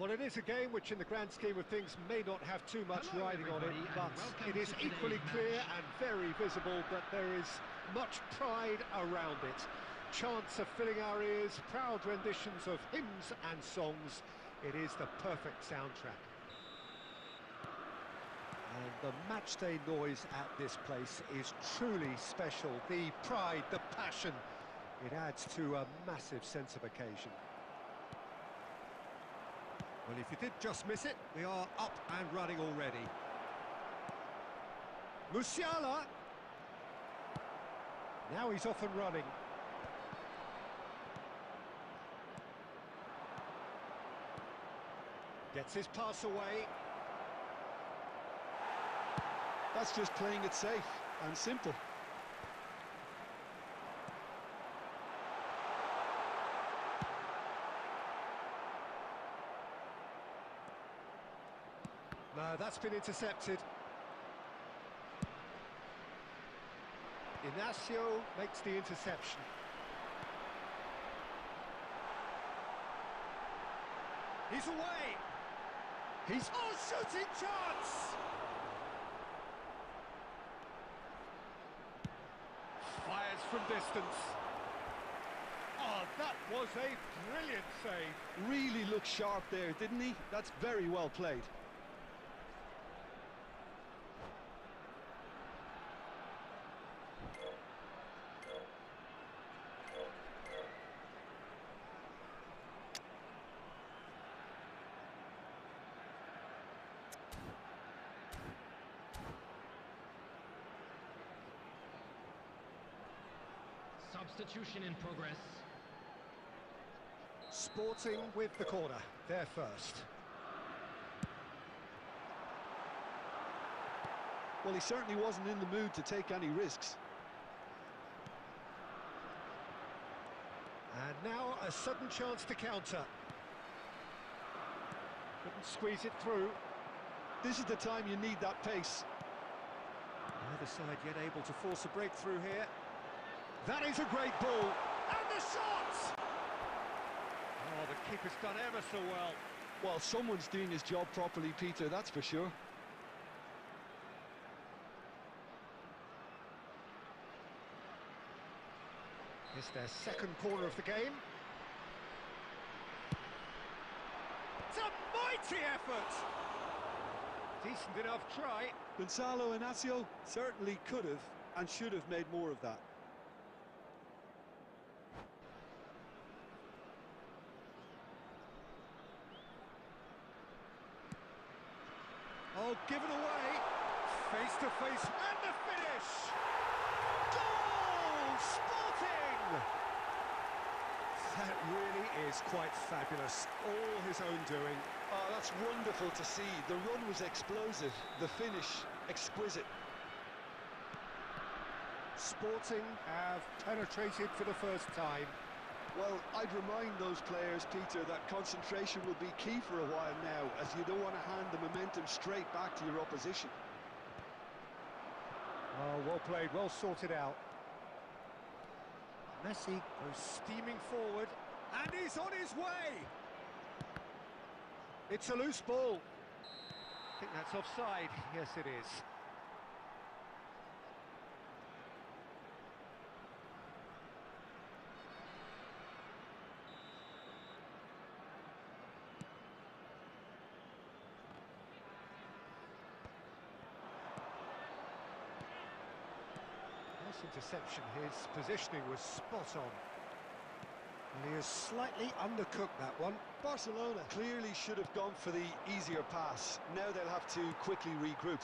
Well, it is a game which in the grand scheme of things may not have too much riding on it, but it is equally clear and very visible that there is much pride around it. Chants are filling our ears, proud renditions of hymns and songs. It is the perfect soundtrack. And the matchday noise at this place is truly special. The pride, the passion, it adds to a massive sense of occasion. Well, if you did just miss it, we are up and running already. Musiala! Now he's off and running. Gets his pass away. That's just playing it safe and simple. No, that's been intercepted. Inacio makes the interception. He's away! He's... Oh, shooting chance! Fires from distance. Oh, that was a brilliant save. Really looked sharp there, didn't he? That's very well played. Substitution in progress. Sporting with the corner, there first. Well, he certainly wasn't in the mood to take any risks. And now a sudden chance to counter. Couldn't squeeze it through. This is the time you need that pace. Neither side yet able to force a breakthrough here. That is a great ball, and the shot! Oh, the keeper's done ever so well. Well, someone's doing his job properly, Peter, that's for sure. It's their second corner of the game. It's a mighty effort! Decent enough try. Gonzalo Inacio certainly could have and should have made more of that. Oh, given away. Face to face, and the finish! Goal! Sporting! That really is quite fabulous. All his own doing. Oh, that's wonderful to see. The run was explosive, the finish exquisite. Sporting have penetrated for the first time. Well, I'd remind those players, Peter, that concentration will be key for a while now, as you don't want to hand the momentum straight back to your opposition. Oh, well played, well sorted out. Messi goes steaming forward, and he's on his way! It's a loose ball. I think that's offside. Yes, it is. Interception, his positioning was spot on. And he has slightly undercooked that one. Barcelona clearly should have gone for the easier pass. Now they'll have to quickly regroup.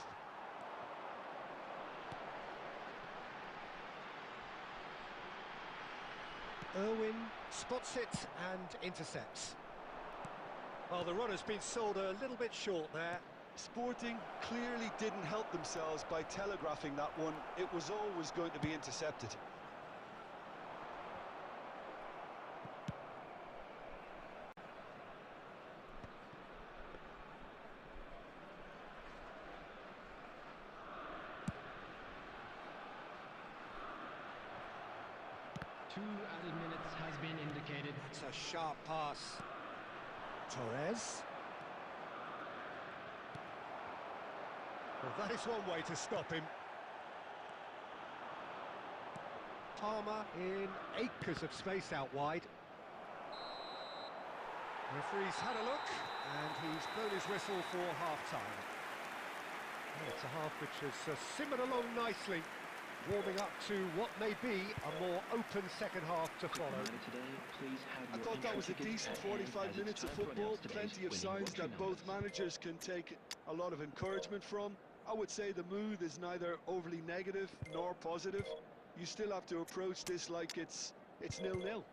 Irwin spots it and intercepts. Well, the run has been sold a little bit short there. Sporting clearly didn't help themselves by telegraphing that one. It was always going to be intercepted. Two added minutes has been indicated. It's a sharp pass. Torres. Well, that is one way to stop him. Palmer in acres of space out wide. Referee's had a look, and he's blown his whistle for half-time. Well, it's a half which has simmered along nicely, warming up to what may be a more open second half to follow. I thought that was a decent 45 minutes of football, plenty of signs that both managers can take a lot of encouragement from. I would say the mood is neither overly negative nor positive. You still have to approach this like it's 0-0.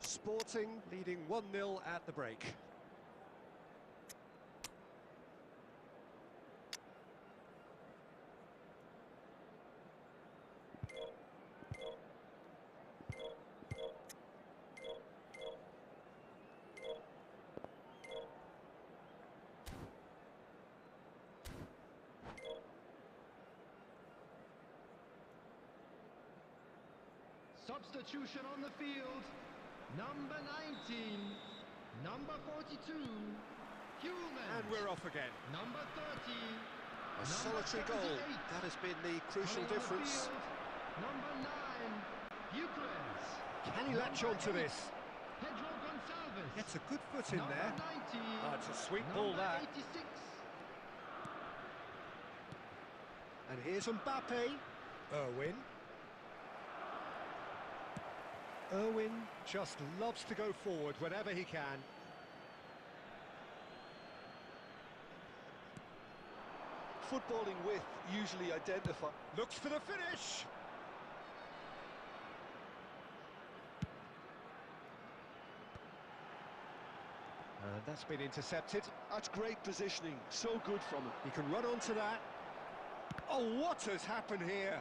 Sporting leading 1-0 at the break. Substitution on the field. Number 19, number 42, Human. And we're off again. Number 30, A solitary goal. That has been the crucial difference. Number 9, Euclides. Can he latch on to this? Pedro Gonçalves. Gets a good foot in there. Number 90, Oh, it's a sweet ball, that. 86. And here's Mbappe. Irwin. Irwin just loves to go forward whenever he can. Footballing with usually identify. Looks for the finish. And that's been intercepted. That's great positioning, so good from him. He can run onto that. Oh, what has happened here?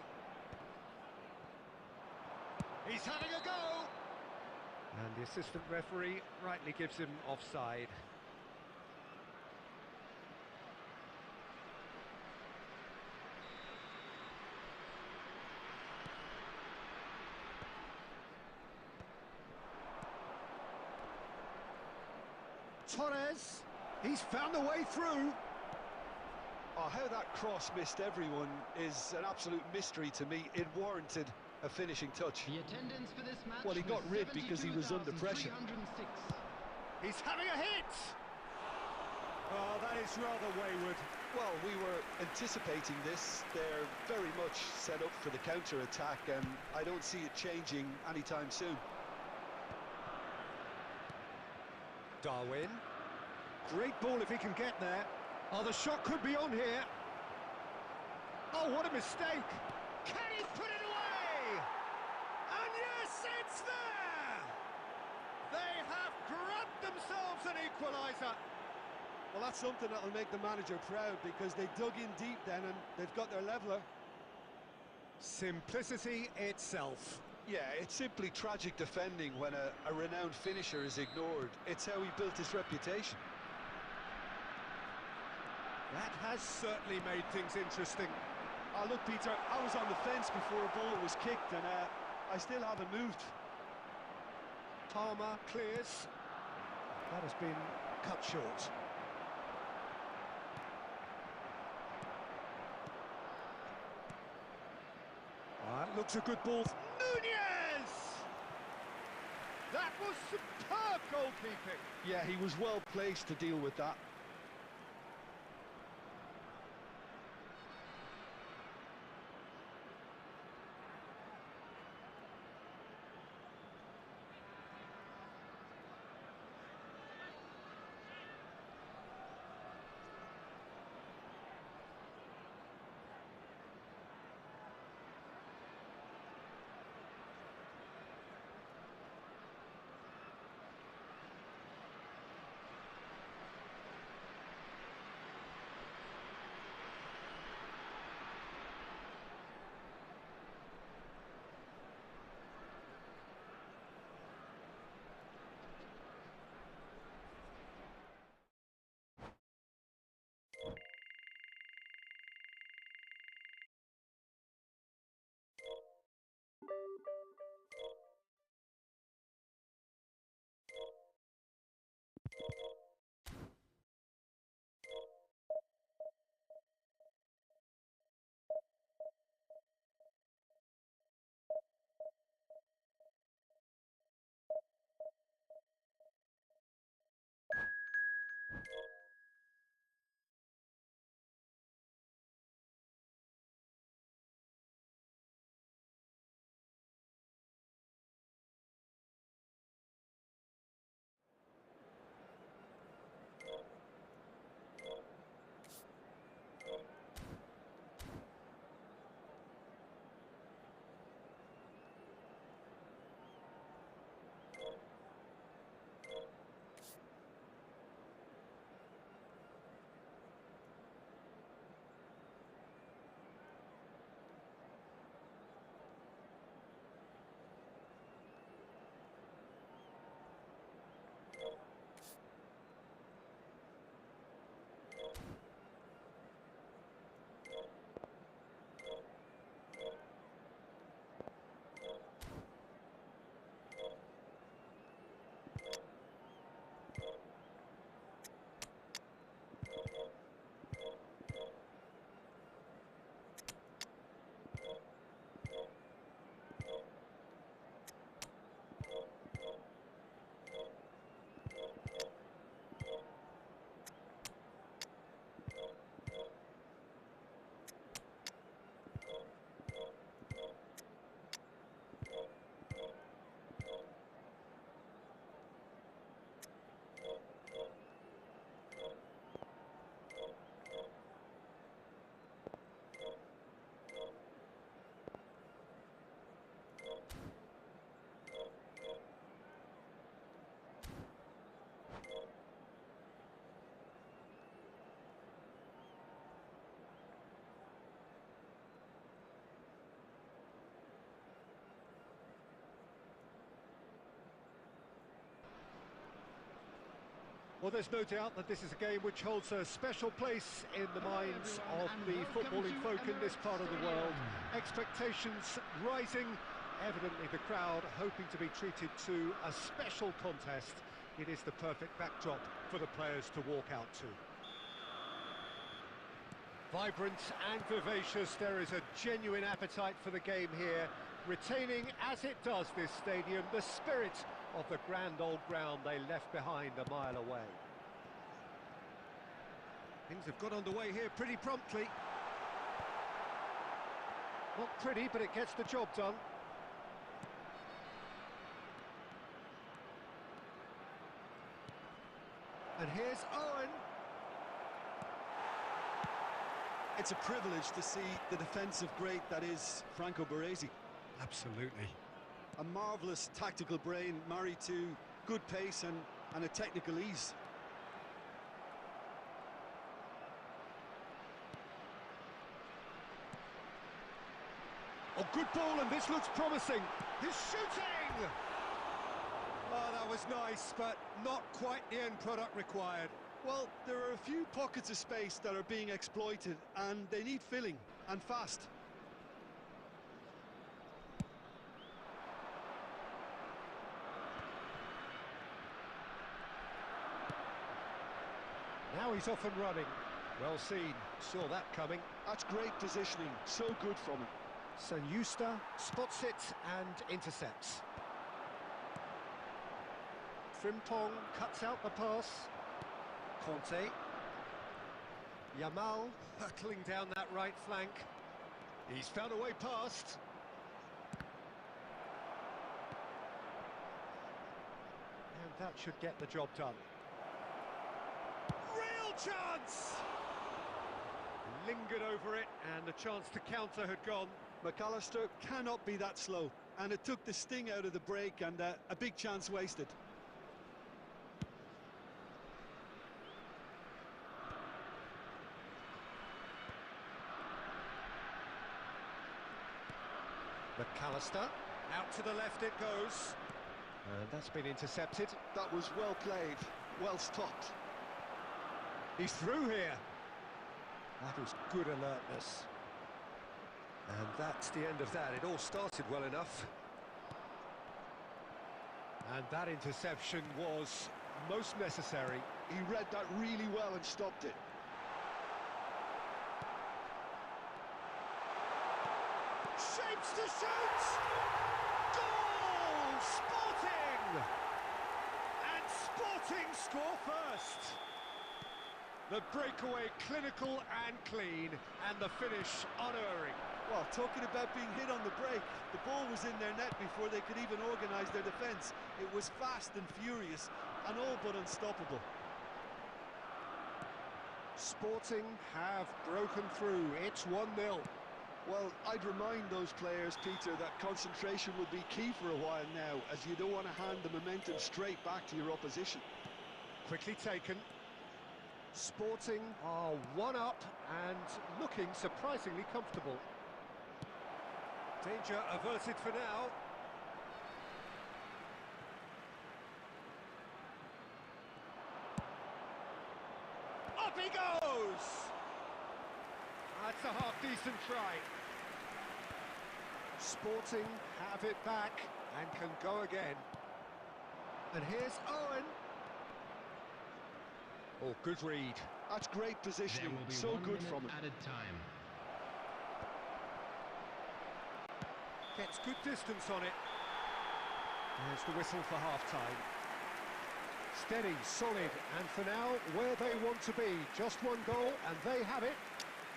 He's having a go! And the assistant referee rightly gives him offside. Torres, he's found a way through. Oh, how that cross missed everyone is an absolute mystery to me. It warranted a finishing touch. The attendance for this match. Well, he got rid because he was under pressure. He's having a hit! Oh, that is rather wayward. Well, we were anticipating this. They're very much set up for the counter-attack, and I don't see it changing anytime soon. Darwin. Great ball if he can get there. Oh, the shot could be on here. Oh, what a mistake! Can he put it away? And yes, it's there! They have grabbed themselves an equaliser. Well, that's something that'll make the manager proud, because they dug in deep then and they've got their leveller. Simplicity itself. Yeah, it's simply tragic defending when a renowned finisher is ignored. It's how he built his reputation. That has certainly made things interesting. Oh, look, Peter, I was on the fence before a ball was kicked, and I still haven't moved. Palmer clears. That has been cut short. That looks a good ball. Nunez! That was superb goalkeeping. Yeah, he was well placed to deal with that. Well, there's no doubt that this is a game which holds a special place in the minds of the footballing folk in this part of the world. Expectations rising, evidently the crowd hoping to be treated to a special contest. It is the perfect backdrop for the players to walk out to. Vibrant and vivacious, there is a genuine appetite for the game here, retaining, as it does this stadium, the spirit of the grand old ground they left behind a mile away. Things have got underway here pretty promptly. Not pretty, but it gets the job done. And here's Owen. It's a privilege to see the defensive great that is Franco Baresi. Absolutely. A marvellous tactical brain married to good pace and a technical ease. Oh, good ball, and this looks promising. He's shooting! Oh, that was nice, but not quite the end product required. Well, there are a few pockets of space that are being exploited, and they need filling, and fast. Now he's off and running. Well seen, saw that coming. That's great positioning, so good from him. Sanjusta spots it and intercepts. Frimpong cuts out the pass. Conte. Yamal hurtling down that right flank. He's found a way past. And that should get the job done. Real chance! Lingered over it, and the chance to counter had gone. McAllister cannot be that slow, and it took the sting out of the break, and a big chance wasted. McAllister, out to the left it goes. And that's been intercepted. That was well played, well stopped. He's through here. That was good alertness. And that's the end of that. It all started well enough. And that interception was most necessary. He read that really well and stopped it. Shapes to shoot! Goal! Sporting! And Sporting score first. The breakaway clinical and clean, and the finish unerring. Well, talking about being hit on the break, the ball was in their net before they could even organise their defence. It was fast and furious, and all but unstoppable. Sporting have broken through. It's 1-0. Well, I'd remind those players, Peter, that concentration will be key for a while now, as you don't want to hand the momentum straight back to your opposition. Quickly taken. Sporting are one up and looking surprisingly comfortable. Danger averted for now. Up he goes! That's a half-decent try. Sporting have it back and can go again. And here's Owen. Oh, good read. That's great positioning, so good from him. Added time. Gets good distance on it. There's the whistle for half-time. Steady, solid, and for now, where they want to be. Just one goal, and they have it.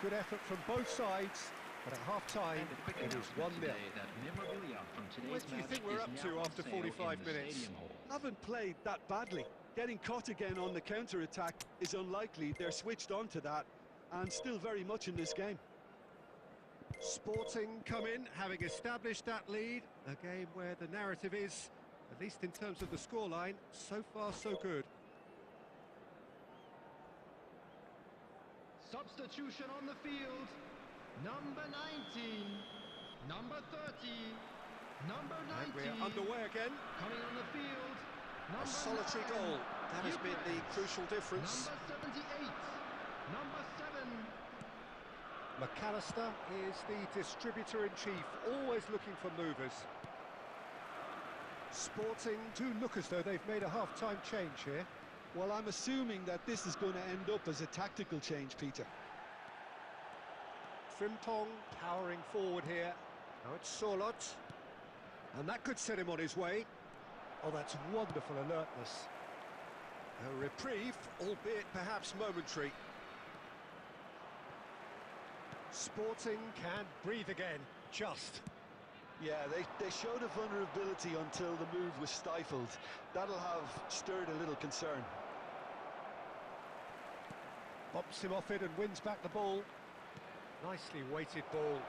Good effort from both sides, but at half-time, it is 1-0. What do you think we're up to after 45 minutes? Haven't played that badly. Getting caught again on the counter-attack is unlikely. They're switched on to that, and still very much in this game. Sporting come in, having established that lead. A game where the narrative is, at least in terms of the scoreline, so far so good. Substitution on the field. Number 19. Number 30. Number 19. And we're underway again. Coming on the field. A solitary goal. That has been the crucial difference. Number 78. Number 7. McAllister is the distributor-in-chief, always looking for movers. Sporting do look as though they've made a half-time change here. Well, I'm assuming that this is going to end up as a tactical change, Peter. Frimpong powering forward here. Now it's Sorloth. And that could set him on his way. Oh, that's wonderful alertness. A reprieve, albeit perhaps momentary. Sporting can breathe again, just. Yeah, they showed a vulnerability until the move was stifled. That'll have stirred a little concern. Bumps him off it and wins back the ball. Nicely weighted ball.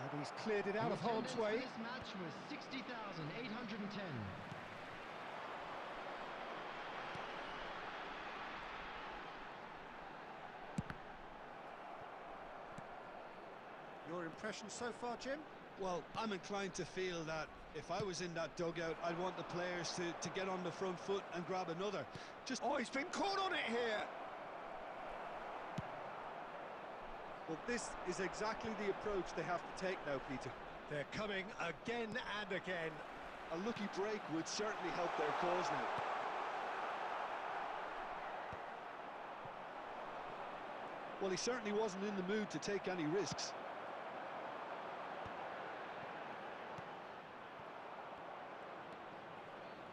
And he's cleared it out of harm's way. This match was 60,810. Your impression so far, Jim? Well, I'm inclined to feel that if I was in that dugout, I'd want the players to get on the front foot and grab another. Oh, he's been caught on it here! Well, this is exactly the approach they have to take now, Peter. They're coming again and again. A lucky break would certainly help their cause now. Well, he certainly wasn't in the mood to take any risks.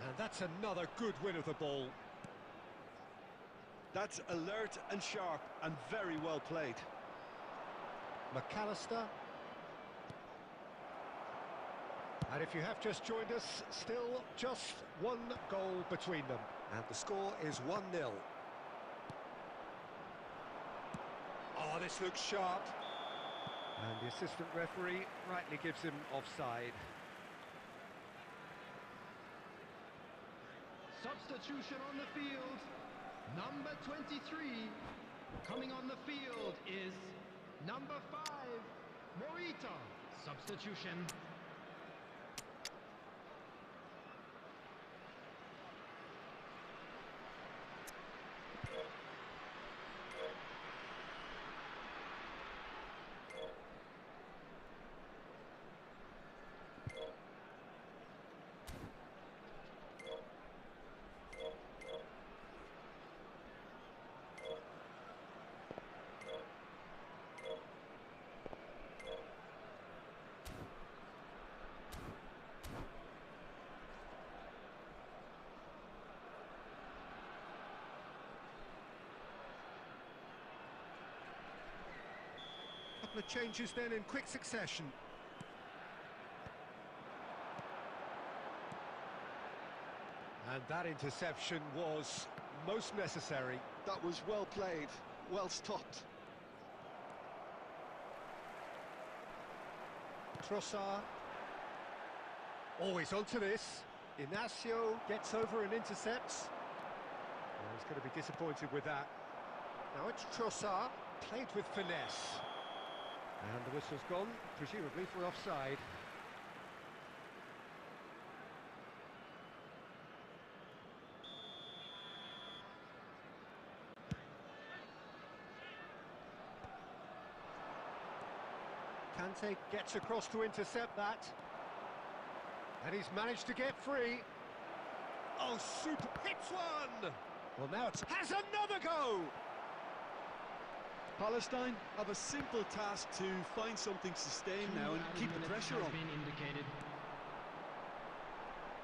And that's another good win of the ball. That's alert and sharp and very well played. McAllister. And if you have just joined us, still just one goal between them. And the score is 1-0. Oh, this looks sharp. And the assistant referee rightly gives him offside. Substitution on the field. Number 23. Coming on the field is number 5, Morita. Substitution. Couple of changes then in quick succession. And that interception was most necessary. That was well played, well stopped. Trossard. Always onto this. Inacio gets over and intercepts. Well, he's going to be disappointed with that. Now it's Trossard, played with finesse. And the whistle's gone, presumably for offside. Kante gets across to intercept that. And he's managed to get free. Oh, super, hits one! Well, now it's, has another go! Palestine have a simple task to find something sustained now and keep the pressure on.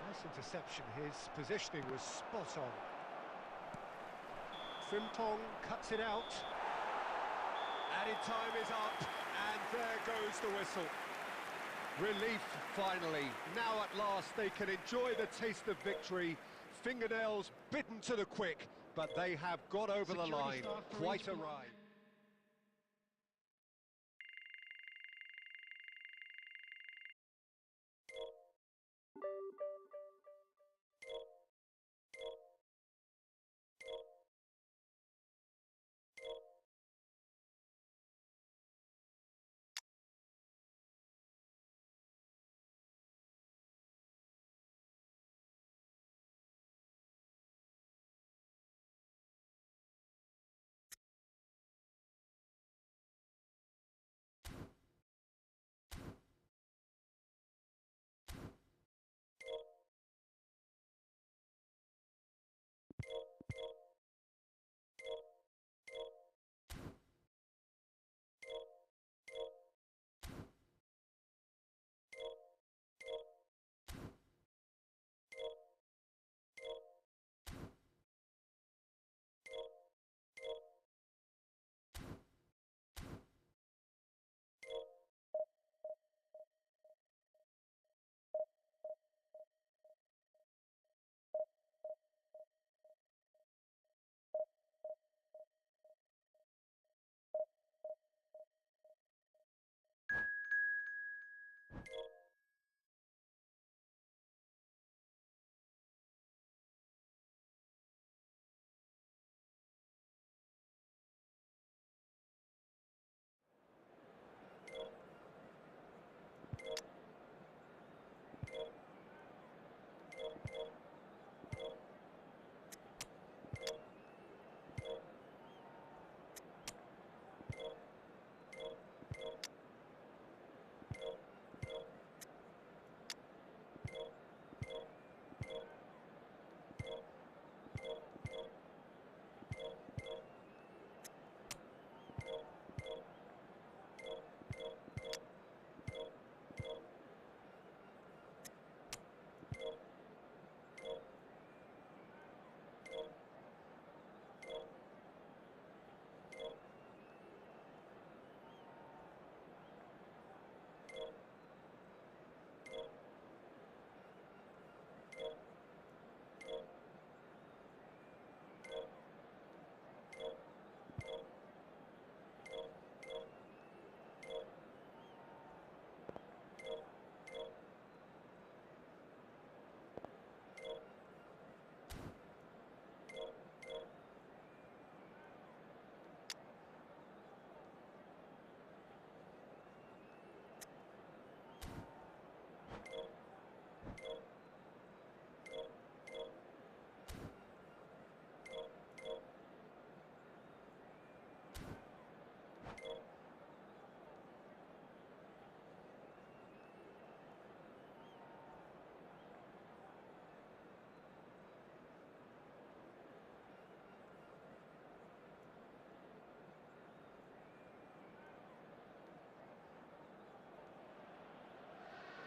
Nice interception, his positioning was spot on. Frimpong cuts it out. Added time is up, and there goes the whistle. Relief, finally. Now at last they can enjoy the taste of victory. Fingernails bitten to the quick, but they have got over the line. Quite a ride.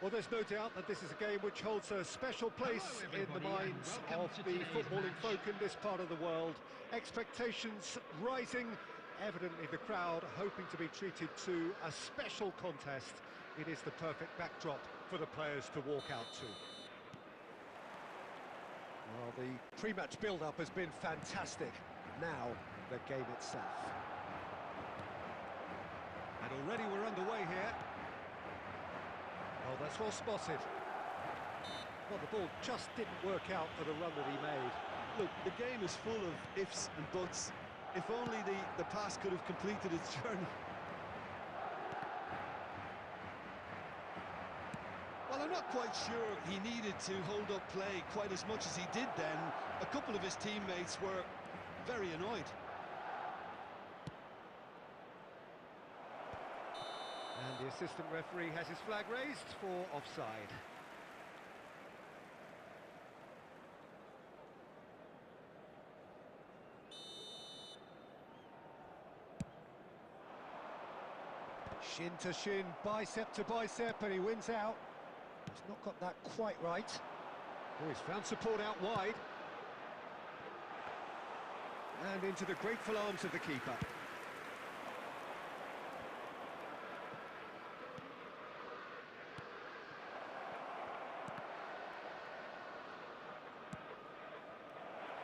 Well, there's no doubt that this is a game which holds a special place in the minds of the footballing folk in this part of the world. Expectations rising, evidently the crowd hoping to be treated to a special contest. It is the perfect backdrop for the players to walk out to. Well, the pre-match build-up has been fantastic. Now, the game itself. And already we're underway here. Oh, that's well spotted. Well, the ball just didn't work out for the run that he made. Look, the game is full of ifs and buts. If only the pass could have completed its journey. Well, I'm not quite sure he needed to hold up play quite as much as he did then. A couple of his teammates were very annoyed. And the assistant referee has his flag raised for offside. Shin to shin, bicep to bicep, and he wins out. He's not got that quite right. Oh, he's found support out wide. And into the grateful arms of the keeper.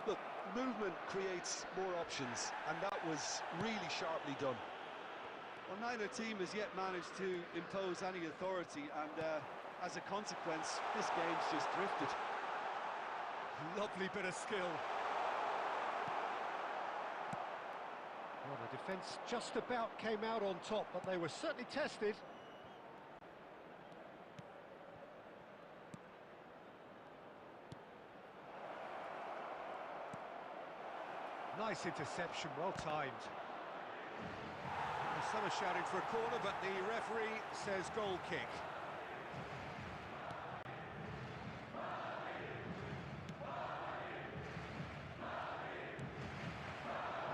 Look, movement creates more options, and that was really sharply done. Well, neither team has yet managed to impose any authority, and as a consequence, this game's just drifted. Lovely bit of skill. Well, the defence just about came out on top, but they were certainly tested. Nice interception, well timed. Some are shouting for a corner, but the referee says goal kick.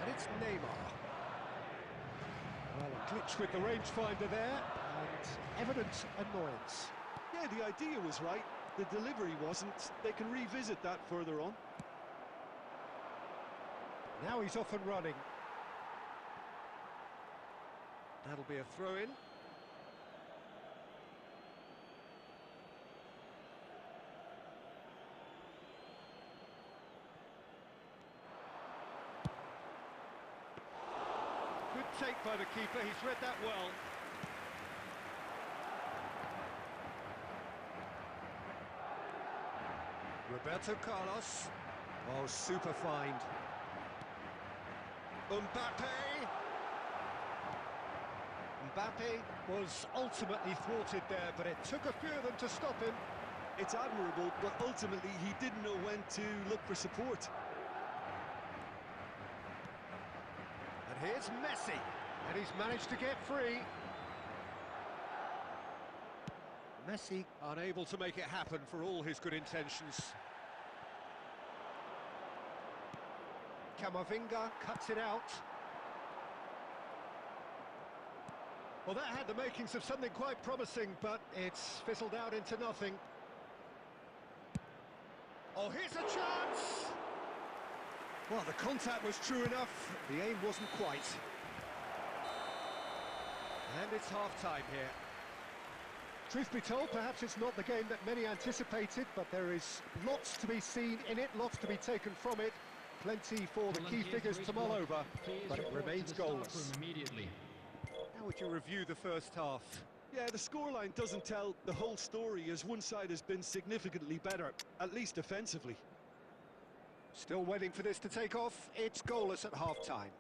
And it's Neymar. Well, a glitch with the rangefinder there, and evident annoyance. Yeah, the idea was right, the delivery wasn't. They can revisit that further on. Now he's off and running. That'll be a throw-in. Good take by the keeper, he's read that well. Roberto Carlos. Oh, super find. Mbappe was ultimately thwarted there, but it took a few of them to stop him. It's admirable, but ultimately he didn't know when to look for support. And here's Messi, and he's managed to get free. Messi unable to make it happen for all his good intentions. Camavinga cuts it out. Well, that had the makings of something quite promising, but it's fizzled out into nothing. Oh, here's a chance! Well, the contact was true enough, the aim wasn't quite. And it's half-time here. Truth be told, perhaps it's not the game that many anticipated, but there is lots to be seen in it, lots to be taken from it. Plenty for the key figures to mull over, but it remains goalless. How would you review the first half? Yeah, the scoreline doesn't tell the whole story, as one side has been significantly better, at least offensively. Still waiting for this to take off. It's goalless at half-time.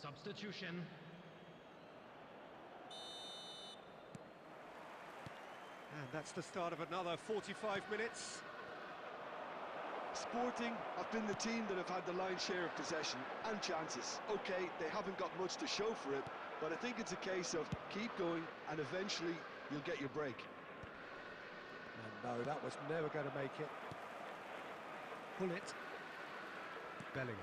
Substitution. And that's the start of another 45 minutes. Sporting have been the team that have had the lion's share of possession and chances. Okay, they haven't got much to show for it, but I think it's a case of keep going and eventually you'll get your break. And no, that was never going to make it. Pull it. Bellingham.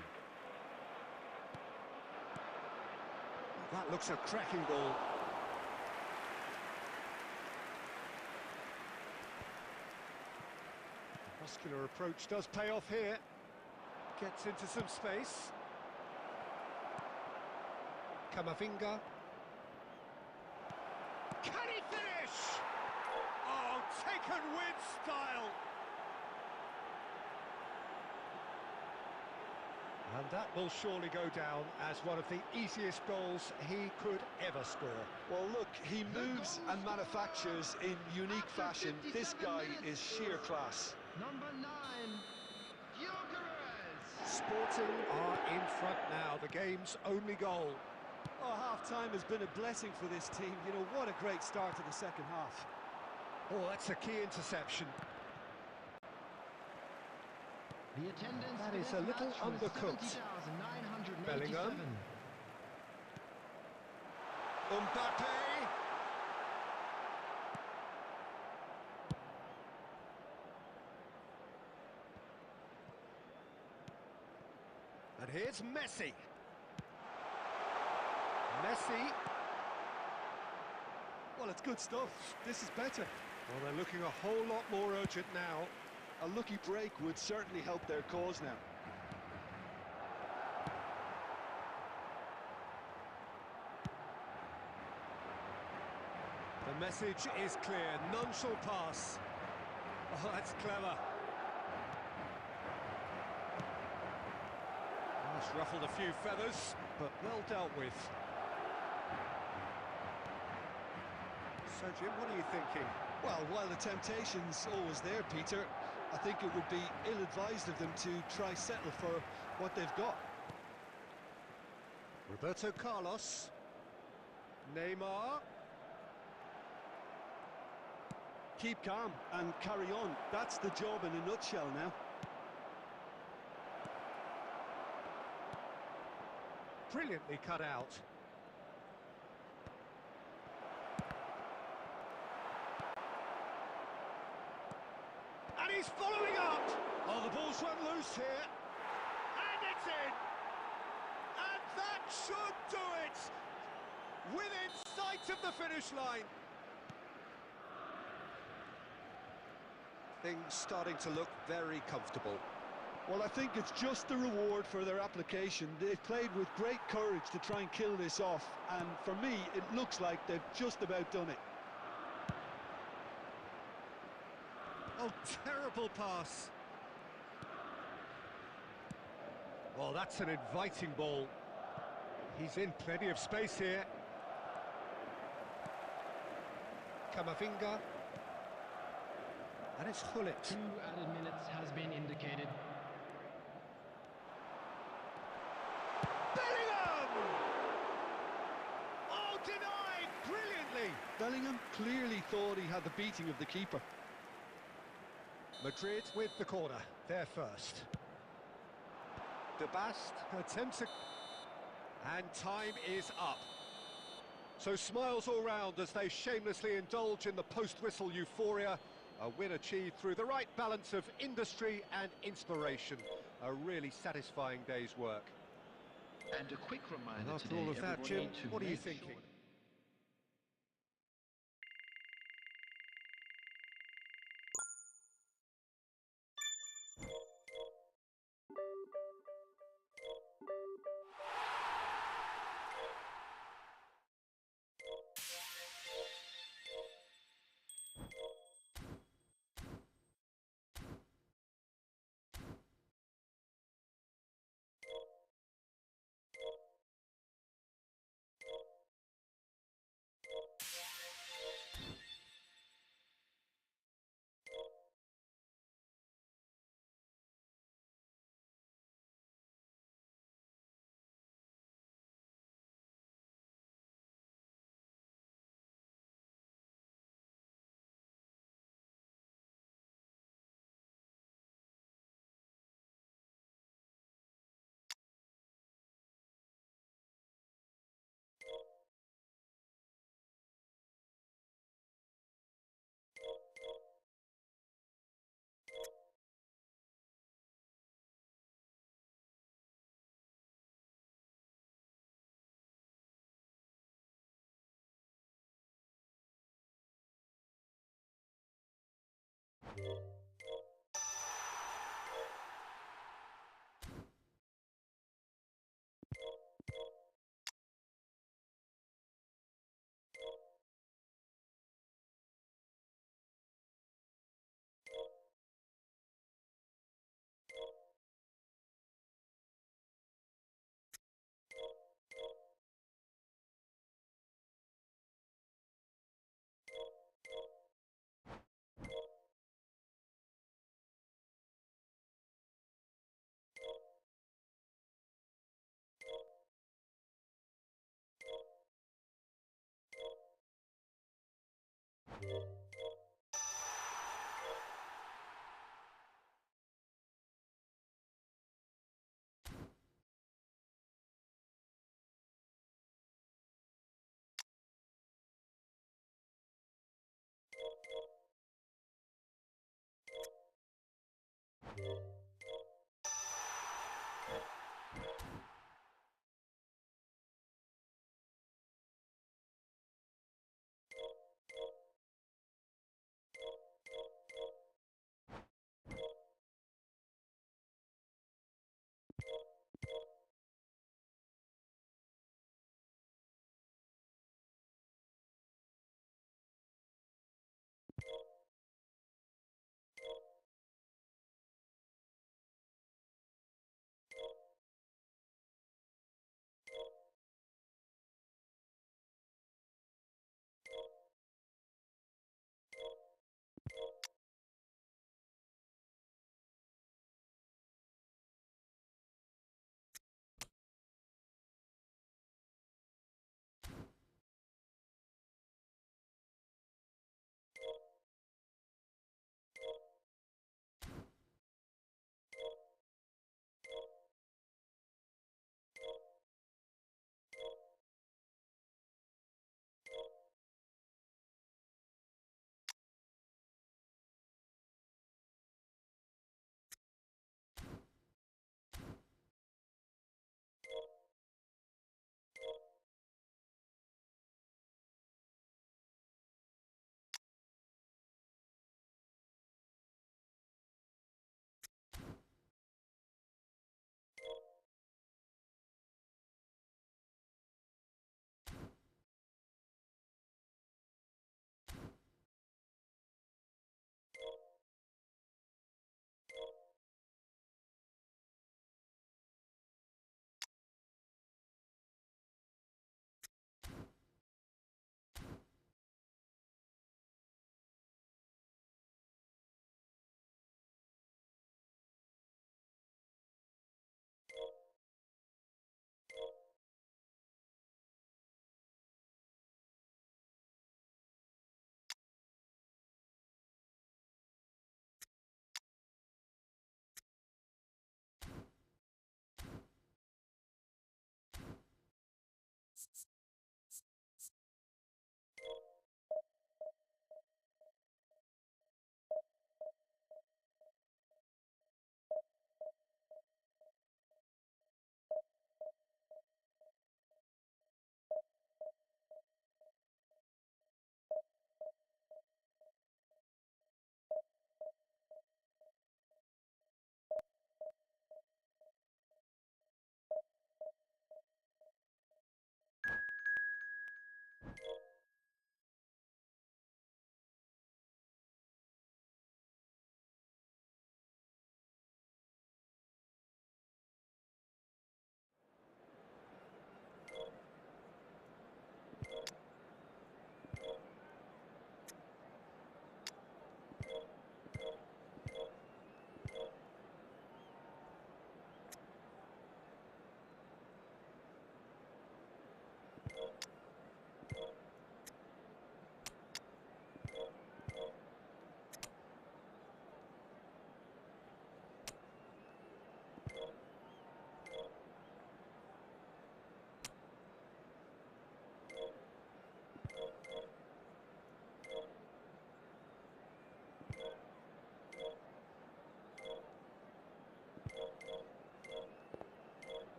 That looks a cracking ball. The muscular approach does pay off here. Gets into some space. Camavinga. Can he finish? Oh, taken with style. And that will surely go down as one of the easiest goals he could ever score. Well, look, he moves and manufactures in unique fashion. This guy is sheer class. Number 9, Gyökeres. Sporting are in front now, the game's only goal. Oh, half-time has been a blessing for this team. You know, what a great start to the second half. Oh, that's a key interception. The attendance That for is this a little match was undercooked. 70,987. Bellingham. Mbappe. And here's Messi. Messi. Well, it's good stuff. This is better. Well, they're looking a whole lot more urgent now. A lucky break would certainly help their cause now. The message is clear, none shall pass. Oh, that's clever. Oh, it's ruffled a few feathers, but well dealt with. So, Jim, what are you thinking? Well, while the temptation's always there, Peter, I think it would be ill-advised of them to try settle for what they've got. Roberto Carlos. Neymar. Keep calm and carry on. That's the job in a nutshell now. Brilliantly cut out. And he's following up! Oh, the ball's run loose here. And it's in! And that should do it! Within sight of the finish line. Things starting to look very comfortable. Well, I think it's just the reward for their application. They've played with great courage to try and kill this off, and for me, it looks like they've just about done it. Oh, terrible pass. Well, that's an inviting ball. He's in plenty of space here. Camavinga. And it's Hullet. 2 added minutes has been indicated. Bellingham! Oh, denied brilliantly. Bellingham clearly thought he had the beating of the keeper. Madrid with the corner, they're first. De Bast attempts a... And time is up. So smiles all round as they shamelessly indulge in the post-whistle euphoria. A win achieved through the right balance of industry and inspiration. A really satisfying day's work. And a quick reminder And after today, all of that, Jim, everybody, to what are you make thinking? sure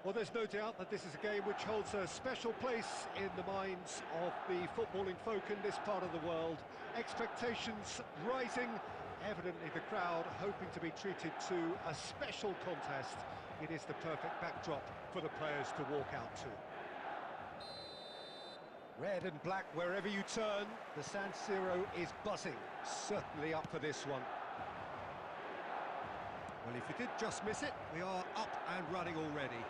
Well, there's no doubt that this is a game which holds a special place in the minds of the footballing folk in this part of the world. Expectations rising, evidently the crowd hoping to be treated to a special contest. It is the perfect backdrop for the players to walk out to. Red and black wherever you turn, the San Siro is buzzing, certainly up for this one. Well, if you did just miss it, we are up and running already.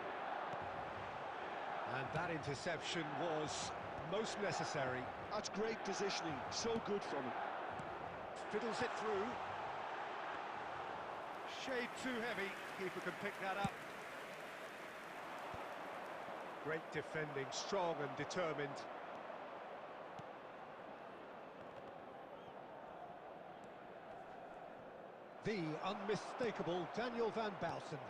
And that interception was most necessary. That's great positioning, so good from him. Fiddles it through. Shade too heavy, keeper can pick that up. Great defending, strong and determined. The unmistakable Daniel van Bouwsen.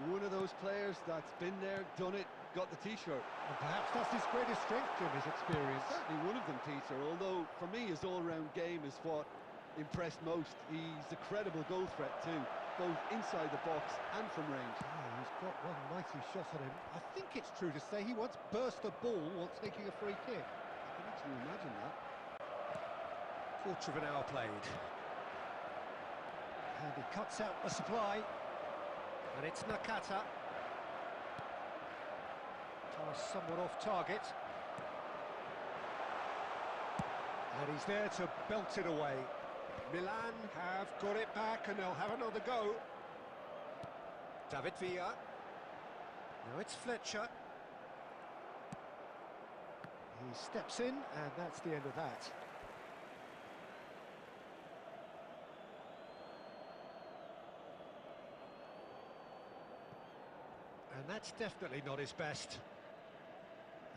One of those players that's been there, done it, got the T-shirt. And perhaps that's his greatest strength in his experience. Certainly one of them, Peter, although for me his all-round game is what impressed most. He's a credible goal threat too, both inside the box and from range. Oh, he's got one mighty shot on him. I think it's true to say he once burst a ball while taking a free kick. I can actually imagine that. Quarter of an hour played. And he cuts out the supply. And it's Nakata. Pass somewhat off target. And he's there to belt it away. Milan have got it back and they'll have another go. David Villa. Now it's Fletcher. He steps in and that's the end of that. And that's definitely not his best.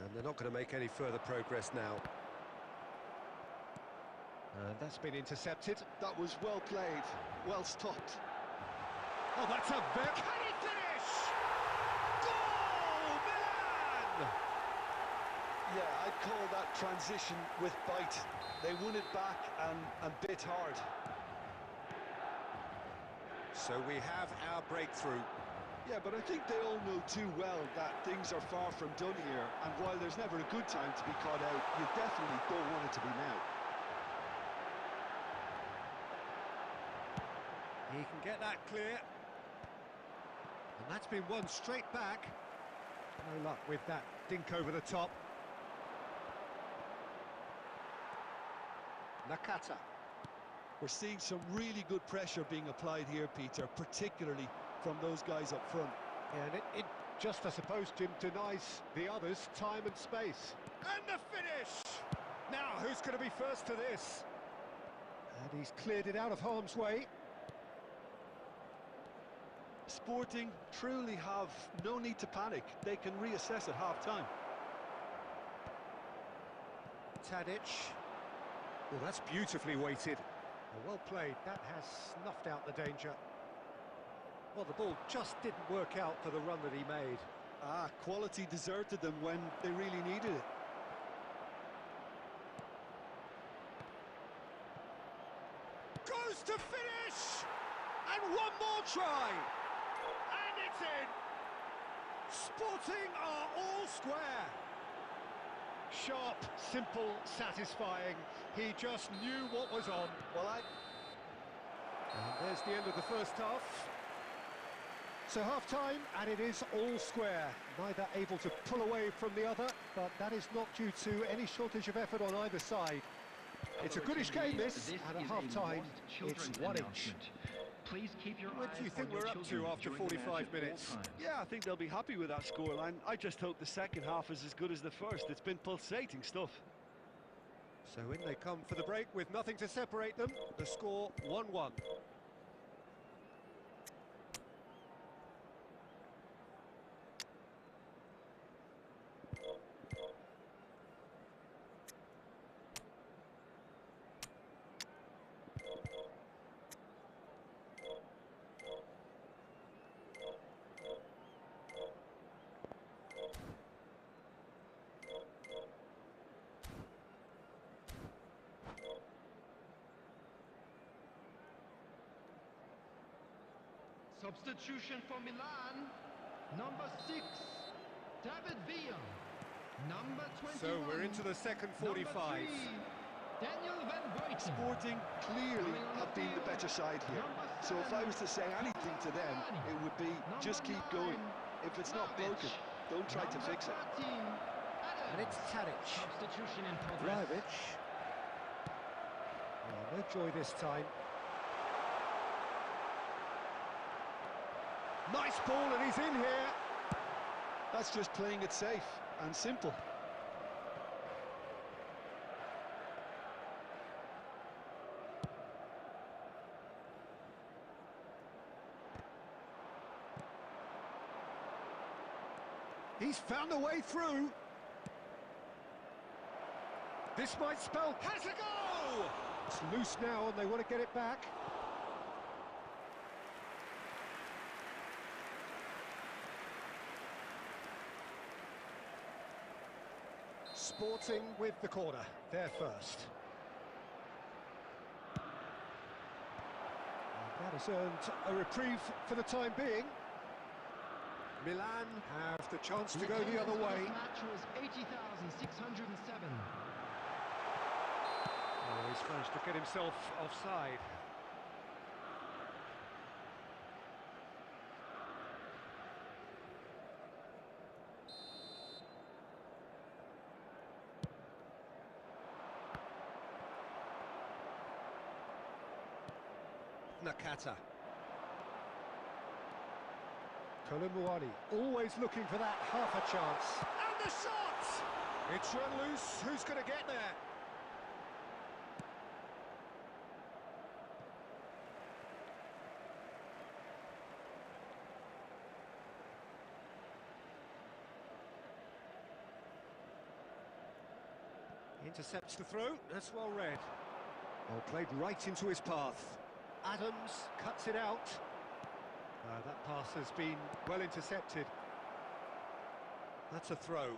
And they're not going to make any further progress now. And that's been intercepted. That was well played, well stopped. Oh, that's a very... Can he finish? Goal, Milan! Yeah, I'd call that transition with bite. They won it back and bit hard. So we have our breakthrough. Yeah, but I think they all know too well that things are far from done here, and while there's never a good time to be caught out, you definitely don't want it to be now. He can get that clear. And that's been won straight back. No luck with that dink over the top. Nakata. We're seeing some really good pressure being applied here, Peter, particularly from those guys up front. Yeah, and it just, I suppose, Jim, denies the others time and space. And the finish! Now, who's going to be first to this? And he's cleared it out of harm's way. Sporting truly have no need to panic. They can reassess at half-time. Tadic. Well, that's beautifully weighted. Well played. That has snuffed out the danger. Well, the ball just didn't work out for the run that he made. Ah, quality deserted them when they really needed it. Goes to finish! And one more try! And it's in! Sporting are all square. Sharp, simple, satisfying. He just knew what was on. And there's the end of the first half. So half-time, and it is all square. Neither able to pull away from the other, but that is not due to any shortage of effort on either side. It's a goodish game, this, and at half-time, it's 1 inch. Please keep your What do you think we're up to after 45 minutes? Yeah, I think they'll be happy with that scoreline. I just hope the second half is as good as the first. It's been pulsating stuff. So in they come for the break with nothing to separate them. The score 1-1. Substitution for Milan, number 6, David Villa. Number 21. So we're into the second 45. Number 3, Daniel Van Buiten. Sporting clearly have been the better side here. So if I was to say anything to them, it would be just keep going. If it's not broken, don't try to fix it. And it's Tadic. Substitution in progress. Vlahovic. No joy this time. Nice ball, and he's in here. That's just playing it safe and simple. He's found a way through. This might spell has a go! It's loose now and they want to get it back. Sporting with the corner, they're first. And that has earned a reprieve for the time being. Milan have the chance to go the other way. This match was 80,607. Oh, he's managed to get himself offside. Nakata. Kolumuani, always looking for that half a chance. And the shot! It's run loose, who's going to get there? Intercepts the throw, that's well read. Well, played right into his path. Adams cuts it out. That pass has been well intercepted. That's a throw.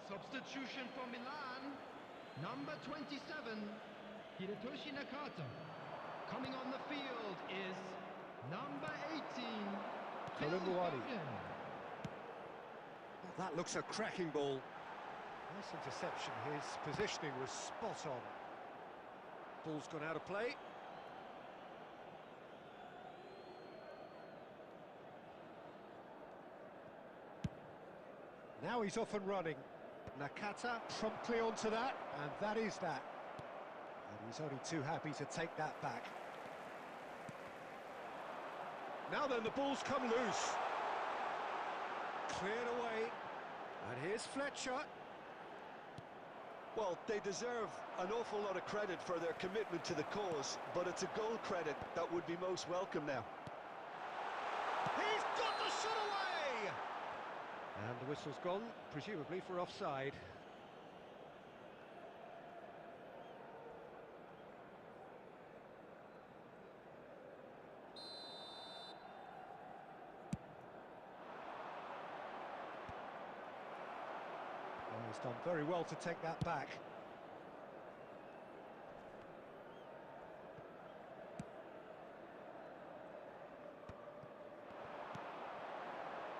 Substitution for Milan. Number 27, Hirotoshi Nakata. Coming on the field is number 18, Kolumuani. Well, that looks a cracking ball. Nice interception. His positioning was spot on. Ball's gone out of play. Now he's off and running. Nakata promptly onto that, and that is that. And he's only too happy to take that back. Now then, the ball's come loose. Cleared away. And here's Fletcher. Well, they deserve an awful lot of credit for their commitment to the cause, but it's a goal credit that would be most welcome now. He's got the shot away! And the whistle's gone, presumably for offside. Well, he's done very well to take that back.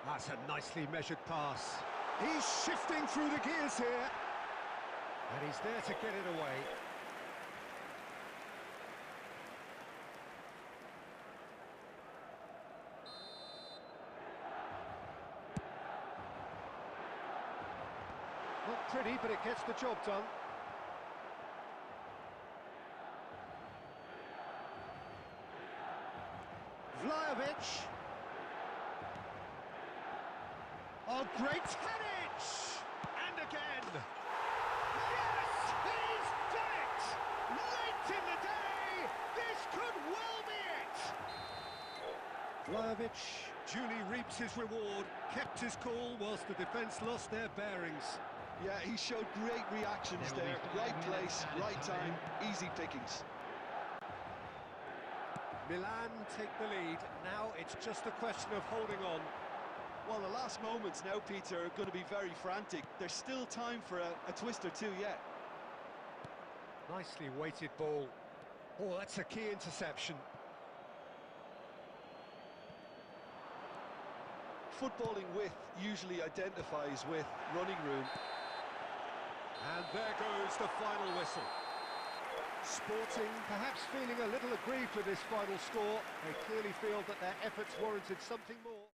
That's a nicely measured pass. He's shifting through the gears here. And he's there to get it away. Not pretty, but it gets the job done. Vlahovic. Oh, great Tadic! And again! Yes! He's done it! Late in the day! This could well be it! Vlahovic duly reaps his reward, kept his cool whilst the defence lost their bearings. Yeah, he showed great reactions there. Right place, right time, easy pickings. Milan take the lead. Now it's just a question of holding on. Well, the last moments now, Peter, are going to be very frantic. There's still time for a twist or two yet. Nicely weighted ball. Oh, that's a key interception. Footballing width usually identifies with running room. And there goes the final whistle. Sporting perhaps feeling a little aggrieved with this final score. They clearly feel that their efforts warranted something more.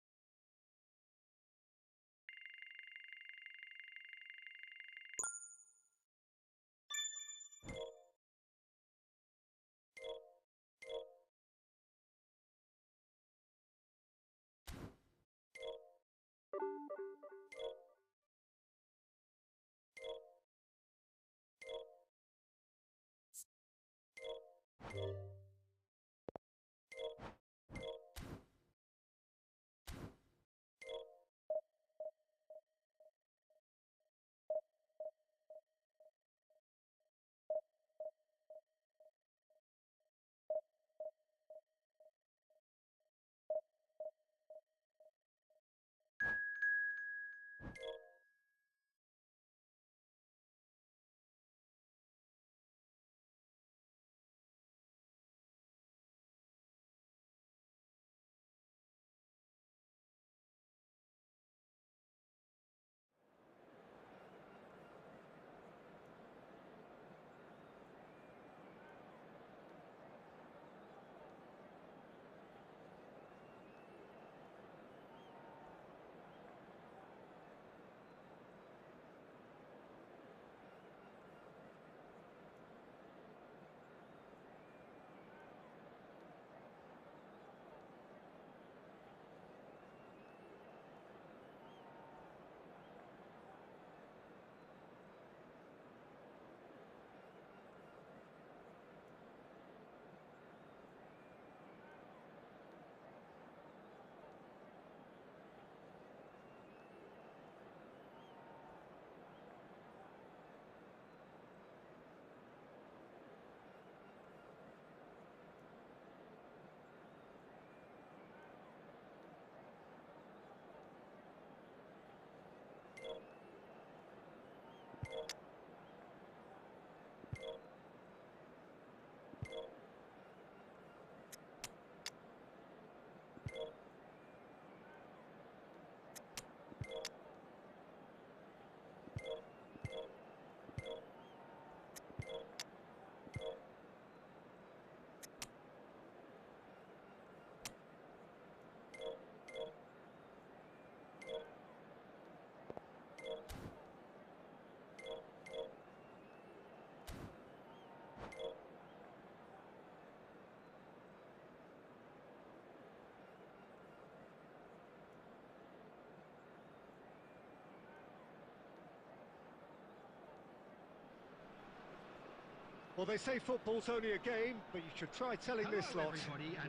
Well, they say football's only a game, but you should try telling this lot.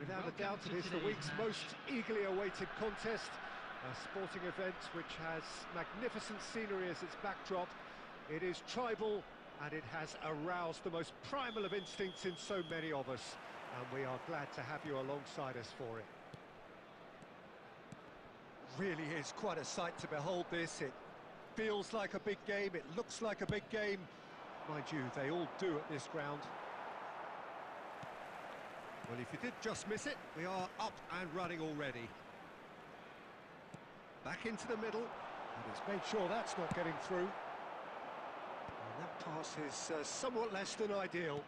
Without a doubt, it is the week's most eagerly awaited contest. A sporting event which has magnificent scenery as its backdrop. It is tribal, and it has aroused the most primal of instincts in so many of us. And we are glad to have you alongside us for it. Really is quite a sight to behold this. It feels like a big game, it looks like a big game. Mind you, they all do at this ground. Well, if you did just miss it, we are up and running already. Back into the middle, and he's made sure that's not getting through. And that pass is somewhat less than ideal.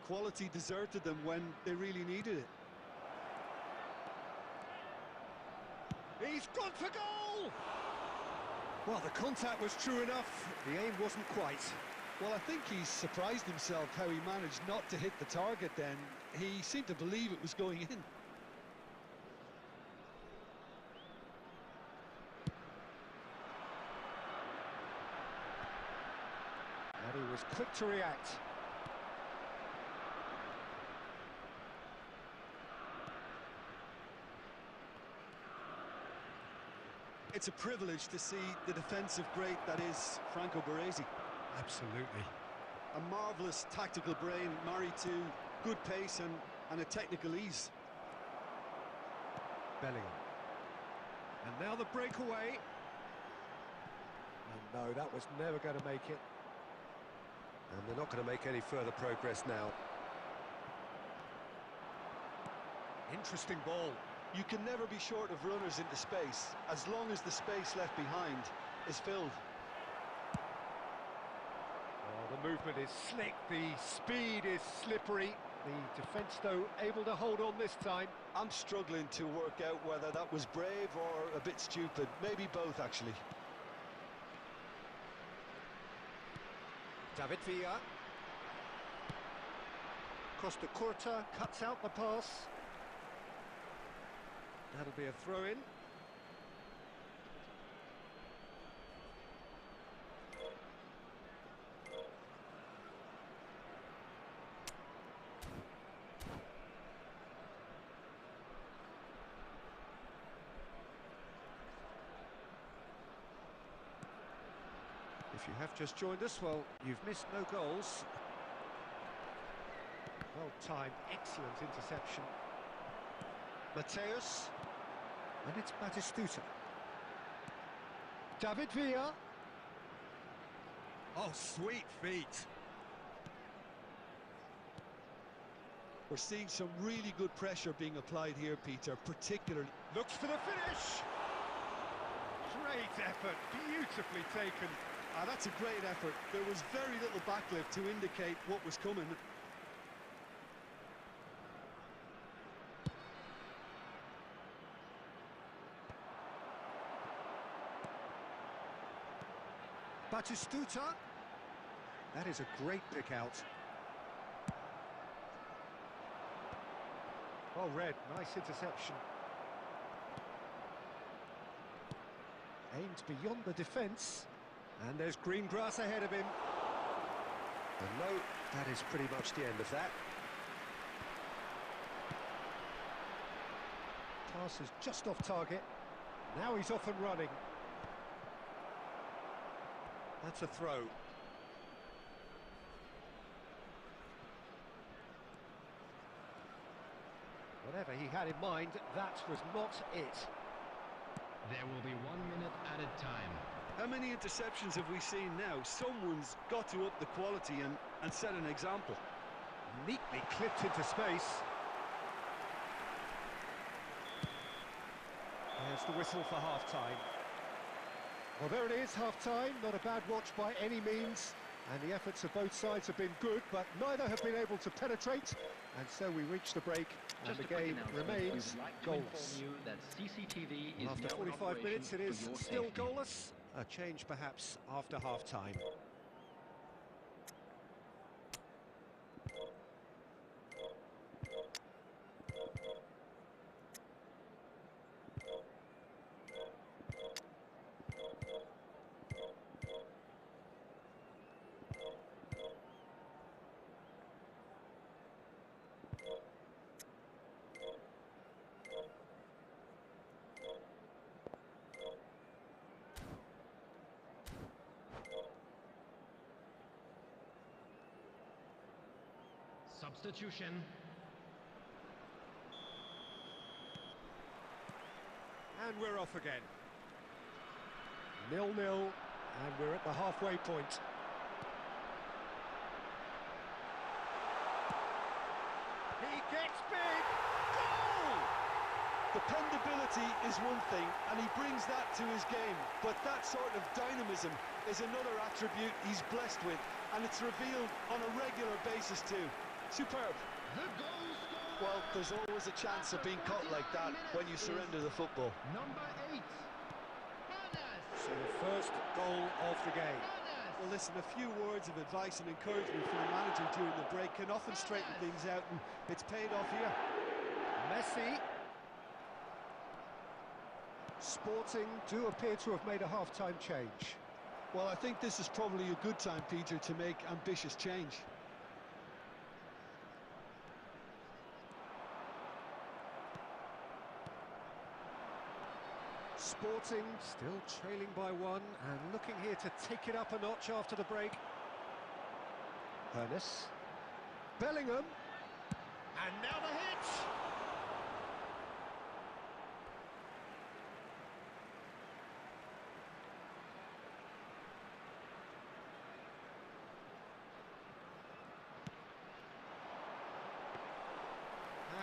Quality deserted them when they really needed it. He's gone for goal! Well, the contact was true enough, the aim wasn't quite. Well, I think he's surprised himself how he managed not to hit the target then. He seemed to believe it was going in. And he was quick to react. It's a privilege to see the defensive great that is Franco Baresi. Absolutely. A marvellous tactical brain married to good pace and a technical ease. Bellingham. And now the breakaway. And no, that was never going to make it. And they're not going to make any further progress now. Interesting ball. You can never be short of runners into space, as long as the space left behind is filled. Oh, the movement is slick, the speed is slippery. The defence, though, able to hold on this time. I'm struggling to work out whether that was brave or a bit stupid. Maybe both, actually. David Villa. Costa Curta cuts out the pass. That'll be a throw-in. If you have just joined us, well, you've missed no goals. Well-timed, excellent interception. Mateus. And it's Batistuta. David Villa. Oh, sweet feet. We're seeing some really good pressure being applied here, Peter, particularly... Looks for the finish. Great effort, beautifully taken. That's a great effort. There was very little backlift to indicate what was coming. Batistuta. That is a great pick out. Oh, Red, nice interception. Aimed beyond the defence. And there's green grass ahead of him. And no, that is pretty much the end of that. Pass is just off target. Now he's off and running. That's a throw. Whatever he had in mind, that was not it. There will be 1 minute at a time. How many interceptions have we seen now? Someone's got to up the quality and set an example. Neatly clipped into space. There's the whistle for half-time. Well, there it is, half-time. Not a bad watch by any means. And the efforts of both sides have been good, but neither have been able to penetrate. And so we reach the break, and the game remains goalless. After 45 minutes, it is still goalless. A change, perhaps, after half-time. Substitution. And we're off again. 0-0, and we're at the halfway point. He gets big! Goal! Dependability is one thing, and he brings that to his game, but that sort of dynamism is another attribute he's blessed with, and it's revealed on a regular basis too. Superb. Well, there's always a chance of being caught like that when you surrender the football. Number 8. So the first goal of the game. Well, listen, a few words of advice and encouragement from the manager during the break can often straighten things out, and it's paid off here. Messi. Sporting do appear to have made a half-time change. Well, I think this is probably a good time, Peter, to make ambitious change. Sporting still trailing by one and looking here to take it up a notch after the break. Ernest. Bellingham. And now the hit!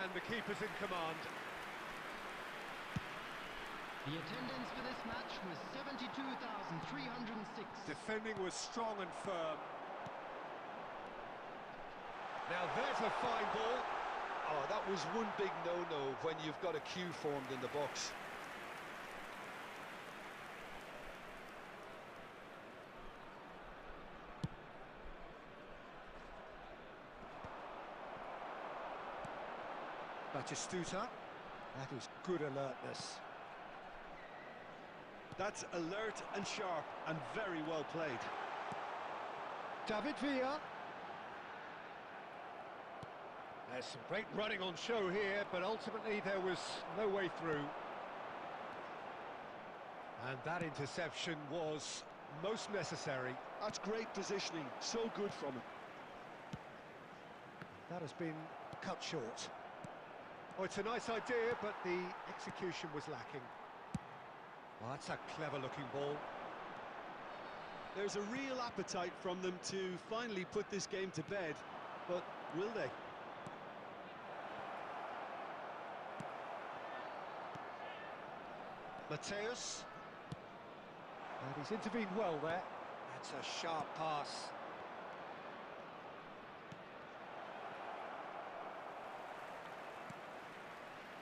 And the keeper's in command. The attendance for this match was 72,306. Defending was strong and firm. Now there's a fine ball. Oh, that was one big no-no when you've got a queue formed in the box. Batistuta. That is good alertness. That's alert and sharp and very well played. David Villa. There's some great running on show here, but ultimately there was no way through. And that interception was most necessary. That's great positioning, so good from him. That has been cut short. Oh, it's a nice idea, but the execution was lacking. Well, that's a clever-looking ball. There's a real appetite from them to finally put this game to bed, but will they? Mateus. And he's intervened well there. That's a sharp pass.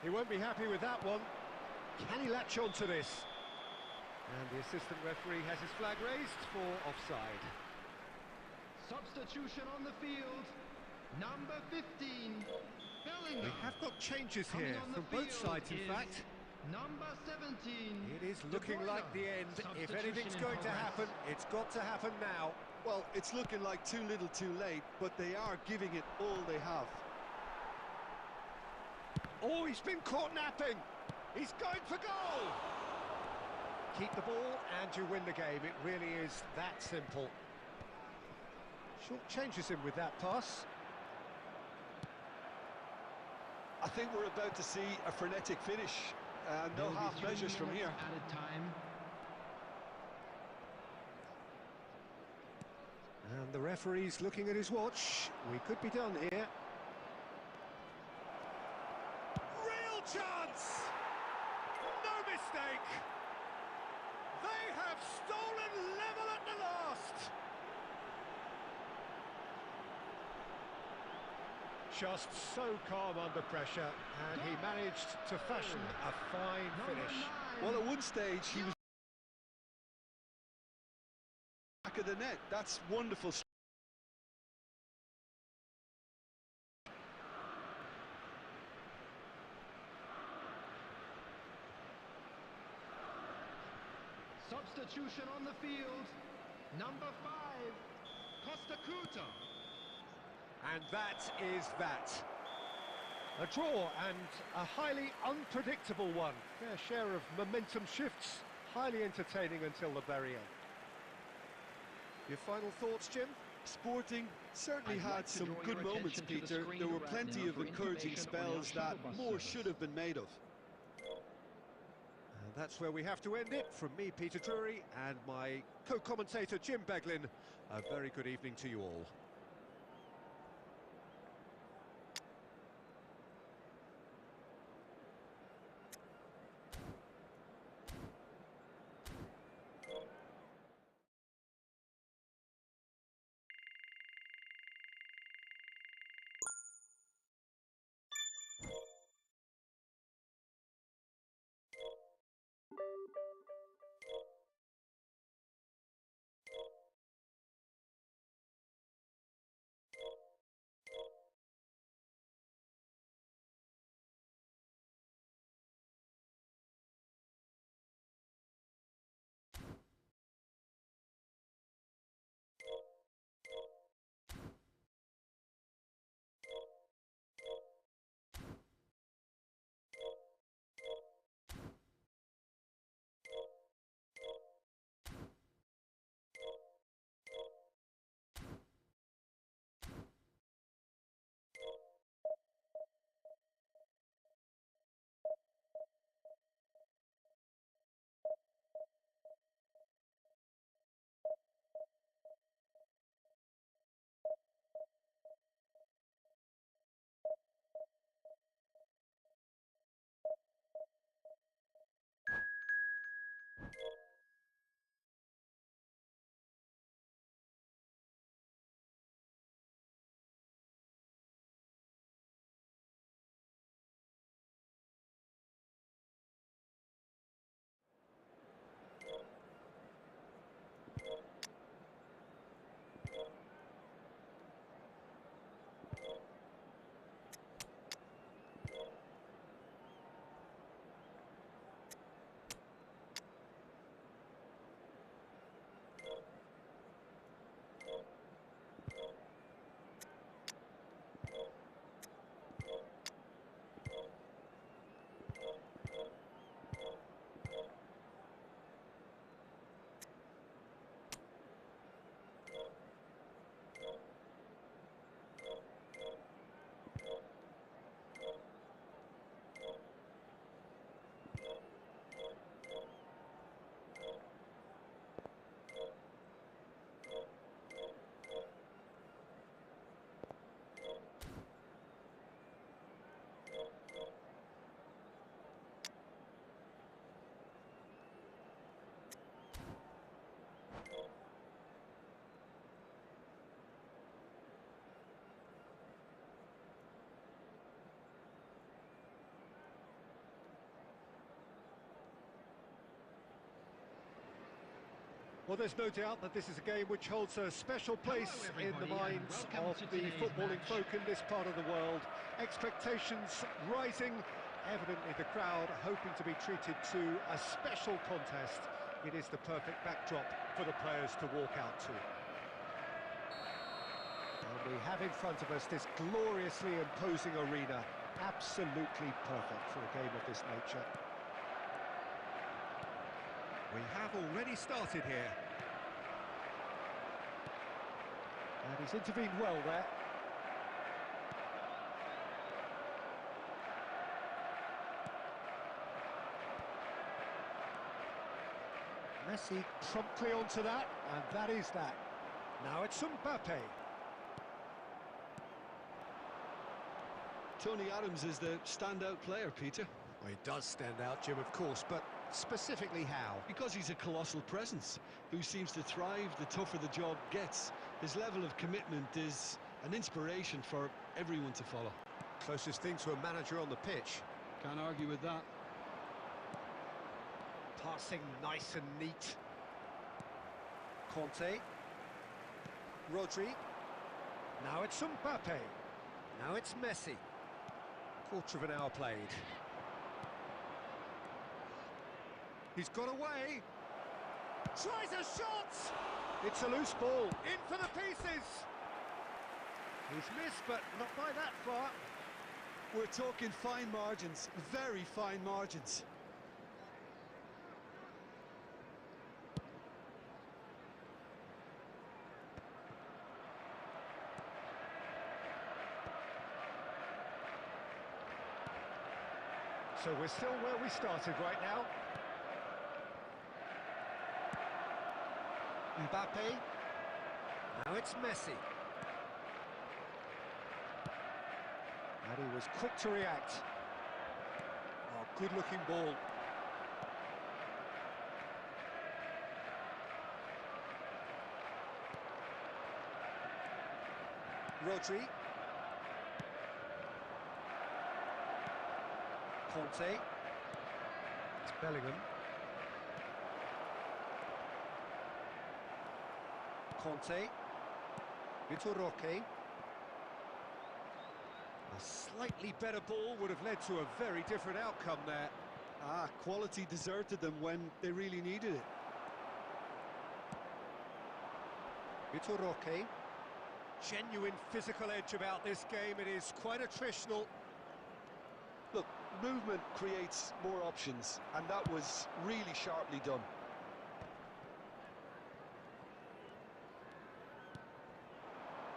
He won't be happy with that one. Can he latch on to this? And the assistant referee has his flag raised for offside. Substitution on the field. Number 15, Bellingham. We have got changes Coming here on the from both field sides, in is fact. Number 17. It is looking like the end. If anything's going to happen, it's got to happen now. Well, it's looking like too little too late, but they are giving it all they have. Oh, he's been caught napping. He's going for goal. Keep the ball and you win the game. It really is that simple. Short changes him with that pass. I think we're about to see a frenetic finish. No half measures from here. Added time. And the referee's looking at his watch. We could be done here. Real chance! No mistake! They have stolen level at the last! Just so calm under pressure, and he managed to fashion a fine finish. Well, at one stage he was back of the net. That's wonderful. Substitution on the field. Number 5, Costa Curta. And that is that. A draw and a highly unpredictable one. Fair share of momentum shifts. Highly entertaining until the very end. Your final thoughts, Jim? Sporting certainly had some good moments, Peter. There were plenty of encouraging spells that more should have been made of. And that's where we have to end it. From me, Peter Drury, and my co-commentator, Jim Beglin. A very good evening to you all. Well, there's no doubt that this is a game which holds a special place in the minds of the footballing folk in this part of the world. Expectations rising, evidently the crowd hoping to be treated to a special contest. It is the perfect backdrop for the players to walk out to. And we have in front of us this gloriously imposing arena, absolutely perfect for a game of this nature. We have already started here. And he's intervened well there. Messi promptly onto that, and that is that. Now it's Mbappe. Tony Adams is the standout player, Peter. Well, he does stand out, Jim, of course, but specifically how? Because he's a colossal presence who seems to thrive the tougher the job gets. His level of commitment is an inspiration for everyone to follow. Closest thing to a manager on the pitch. Can't argue with that. Passing nice and neat. Conte. Rodri. Now it's Mbappe. Now it's Messi. Quarter of an hour played. He's got away. Tries a shot! It's a loose ball. In for the pieces. He's missed, but not by that far. We're talking fine margins, very fine margins. So we're still where we started right now. Mbappe. Now it's Messi. And he was quick to react. Oh, good-looking ball. Rodri. Conte. It's Bellingham. Conte. Vitor Roque. A slightly better ball would have led to a very different outcome there. Quality deserted them when they really needed it. Vitor Roque. Genuine physical edge about this game. It is quite attritional. Look, movement creates more options, and that was really sharply done.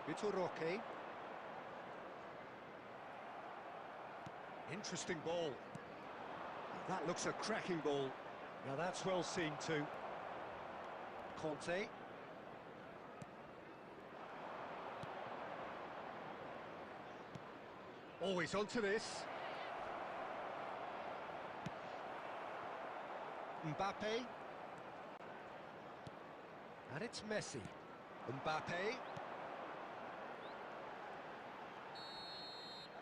Vitor Roque. Interesting ball. That looks a cracking ball. Now that's well seen too. Conte. Always onto this. Mbappe. And it's Messi. Mbappe.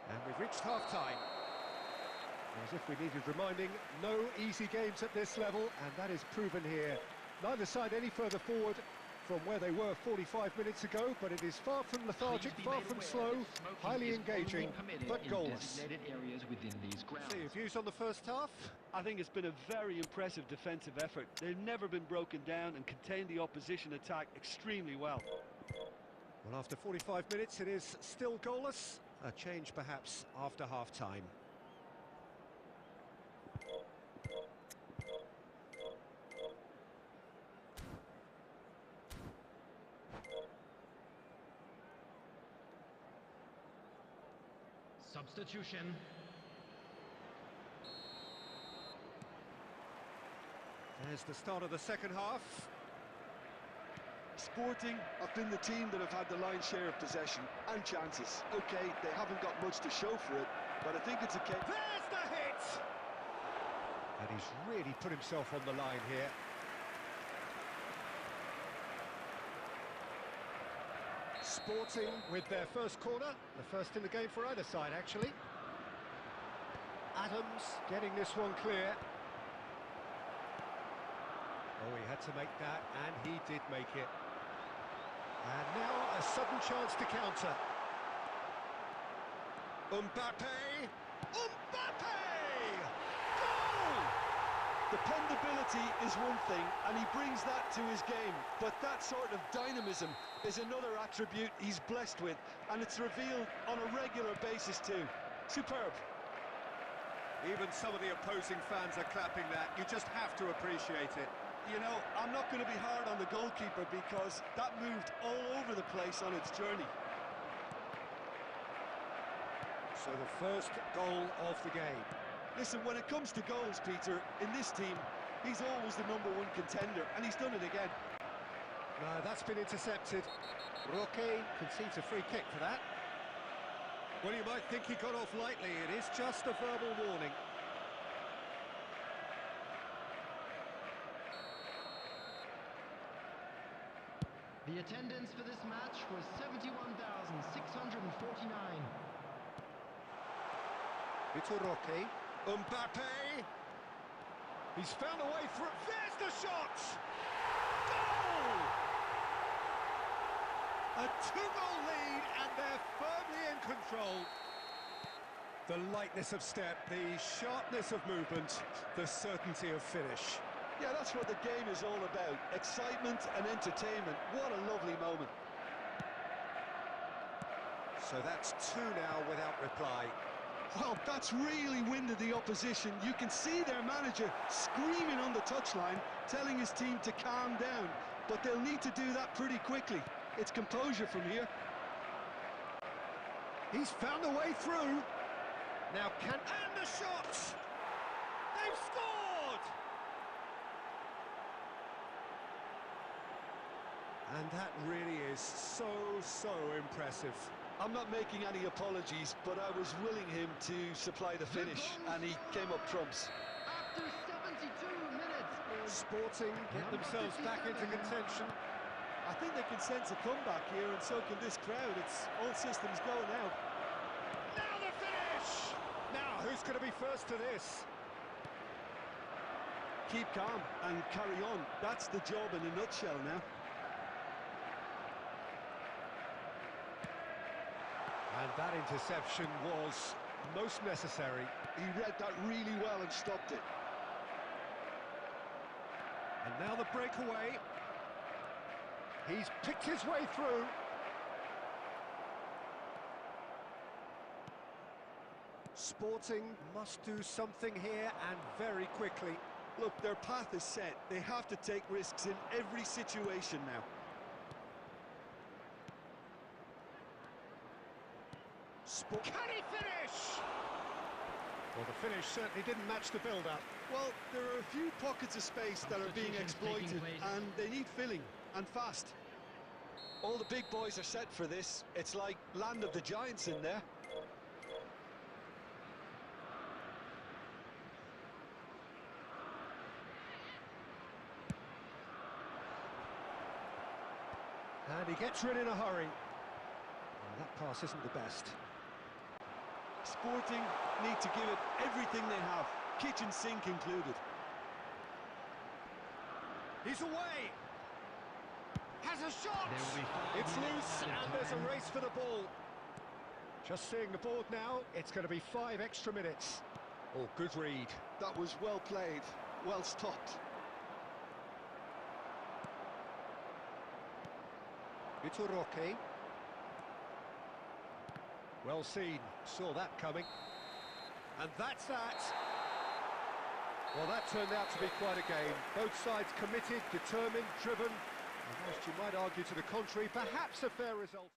And we've reached half-time. As if we needed reminding, no easy games at this level, and that is proven here. Neither side any further forward from where they were 45 minutes ago, but it is far from lethargic, far from slow, highly engaging, but goalless. So your views on the first half? I think it's been a very impressive defensive effort. They've never been broken down and contained the opposition attack extremely well. Well, after 45 minutes, it is still goalless. A change perhaps after half-time. Substitution. There's the start of the second half. Sporting have been the team that have had the lion's share of possession and chances. Okay, they haven't got much to show for it, but I think it's a case... There's the hit! And he's really put himself on the line here. Sporting with their first corner, the first in the game for either side, actually. Adams getting this one clear. Oh, he had to make that, and he did make it. And now a sudden chance to counter. Mbappe! Mbappe! Goal! Dependability is one thing, and he brings that to his game, but that sort of dynamism is another attribute he's blessed with, and it's revealed on a regular basis too. Superb. Even some of the opposing fans are clapping that. You just have to appreciate it. You know, I'm not going to be hard on the goalkeeper because that moved all over the place on its journey. So the first goal of the game. Listen, when it comes to goals, Peter, in this team, he's always the #1 contender, and he's done it again. No, that's been intercepted. Roque concedes a free kick for that. Well, you might think he got off lightly. It is just a verbal warning. The attendance for this match was 71,649. Vitor Roque. Mbappe! He's found a way through. There's the shot! Goal! A 2-goal lead, and they're firmly in control. The lightness of step, the sharpness of movement, the certainty of finish. Yeah, that's what the game is all about. Excitement and entertainment. What a lovely moment. So that's 2 now without reply. Well, that's really winded the opposition. You can see their manager screaming on the touchline, telling his team to calm down. But they'll need to do that pretty quickly. It's composure from here. He's found a way through. Now and the shot! They've scored! And that really is so impressive. I'm not making any apologies, but I was willing him to supply the finish, and he came up trumps. After 72 minutes. Sporting get themselves back into contention. I think they can sense a comeback here, and so can this crowd. It's all systems go now. Now the finish! Now, who's going to be first to this? Keep calm and carry on. That's the job in a nutshell now. And that interception was most necessary. He read that really well and stopped it. And now the breakaway. He's picked his way through. Sporting must do something here, and very quickly. Look, their path is set. They have to take risks in every situation now. Can he finish? Well, the finish certainly didn't match the build-up. Well, there are a few pockets of space that are being exploited, and they need filling, and fast. All the big boys are set for this. It's like land of the giants in there. And he gets rid in a hurry. And that pass isn't the best. Sporting need to give it everything they have, kitchen sink included. He's away! Has a shot! It's loose, and there's a race for the ball. Just seeing the board now, it's going to be 5 extra minutes. Oh, good read. That was well played, well stopped. Vitor Roque. Well seen, saw that coming. And that's that. Well, that turned out to be quite a game. Both sides committed, determined, driven. And whilst you might argue to the contrary, perhaps a fair result.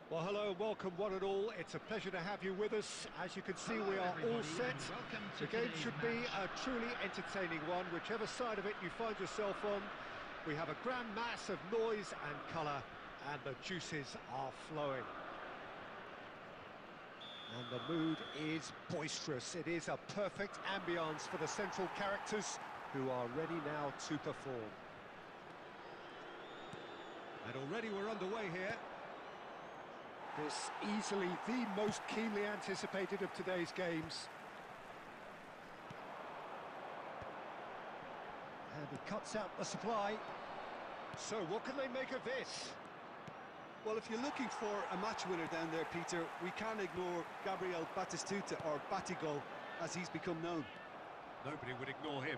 Well, hello and welcome one and all. It's a pleasure to have you with us. As you can see, Hello, we are all everybody, set. and welcome to The game today's should be match. a truly entertaining one, whichever side of it you find yourself on. We have a grand mass of noise and colour, and the juices are flowing. And the mood is boisterous. It is a perfect ambience for the central characters, who are ready now to perform. And already we're underway here. This easily the most keenly anticipated of today's games. And he cuts out the supply. So what can they make of this? Well, if you're looking for a match winner down there, Peter, we can't ignore Gabriel Batistuta, or Batigol, as he's become known. Nobody would ignore him.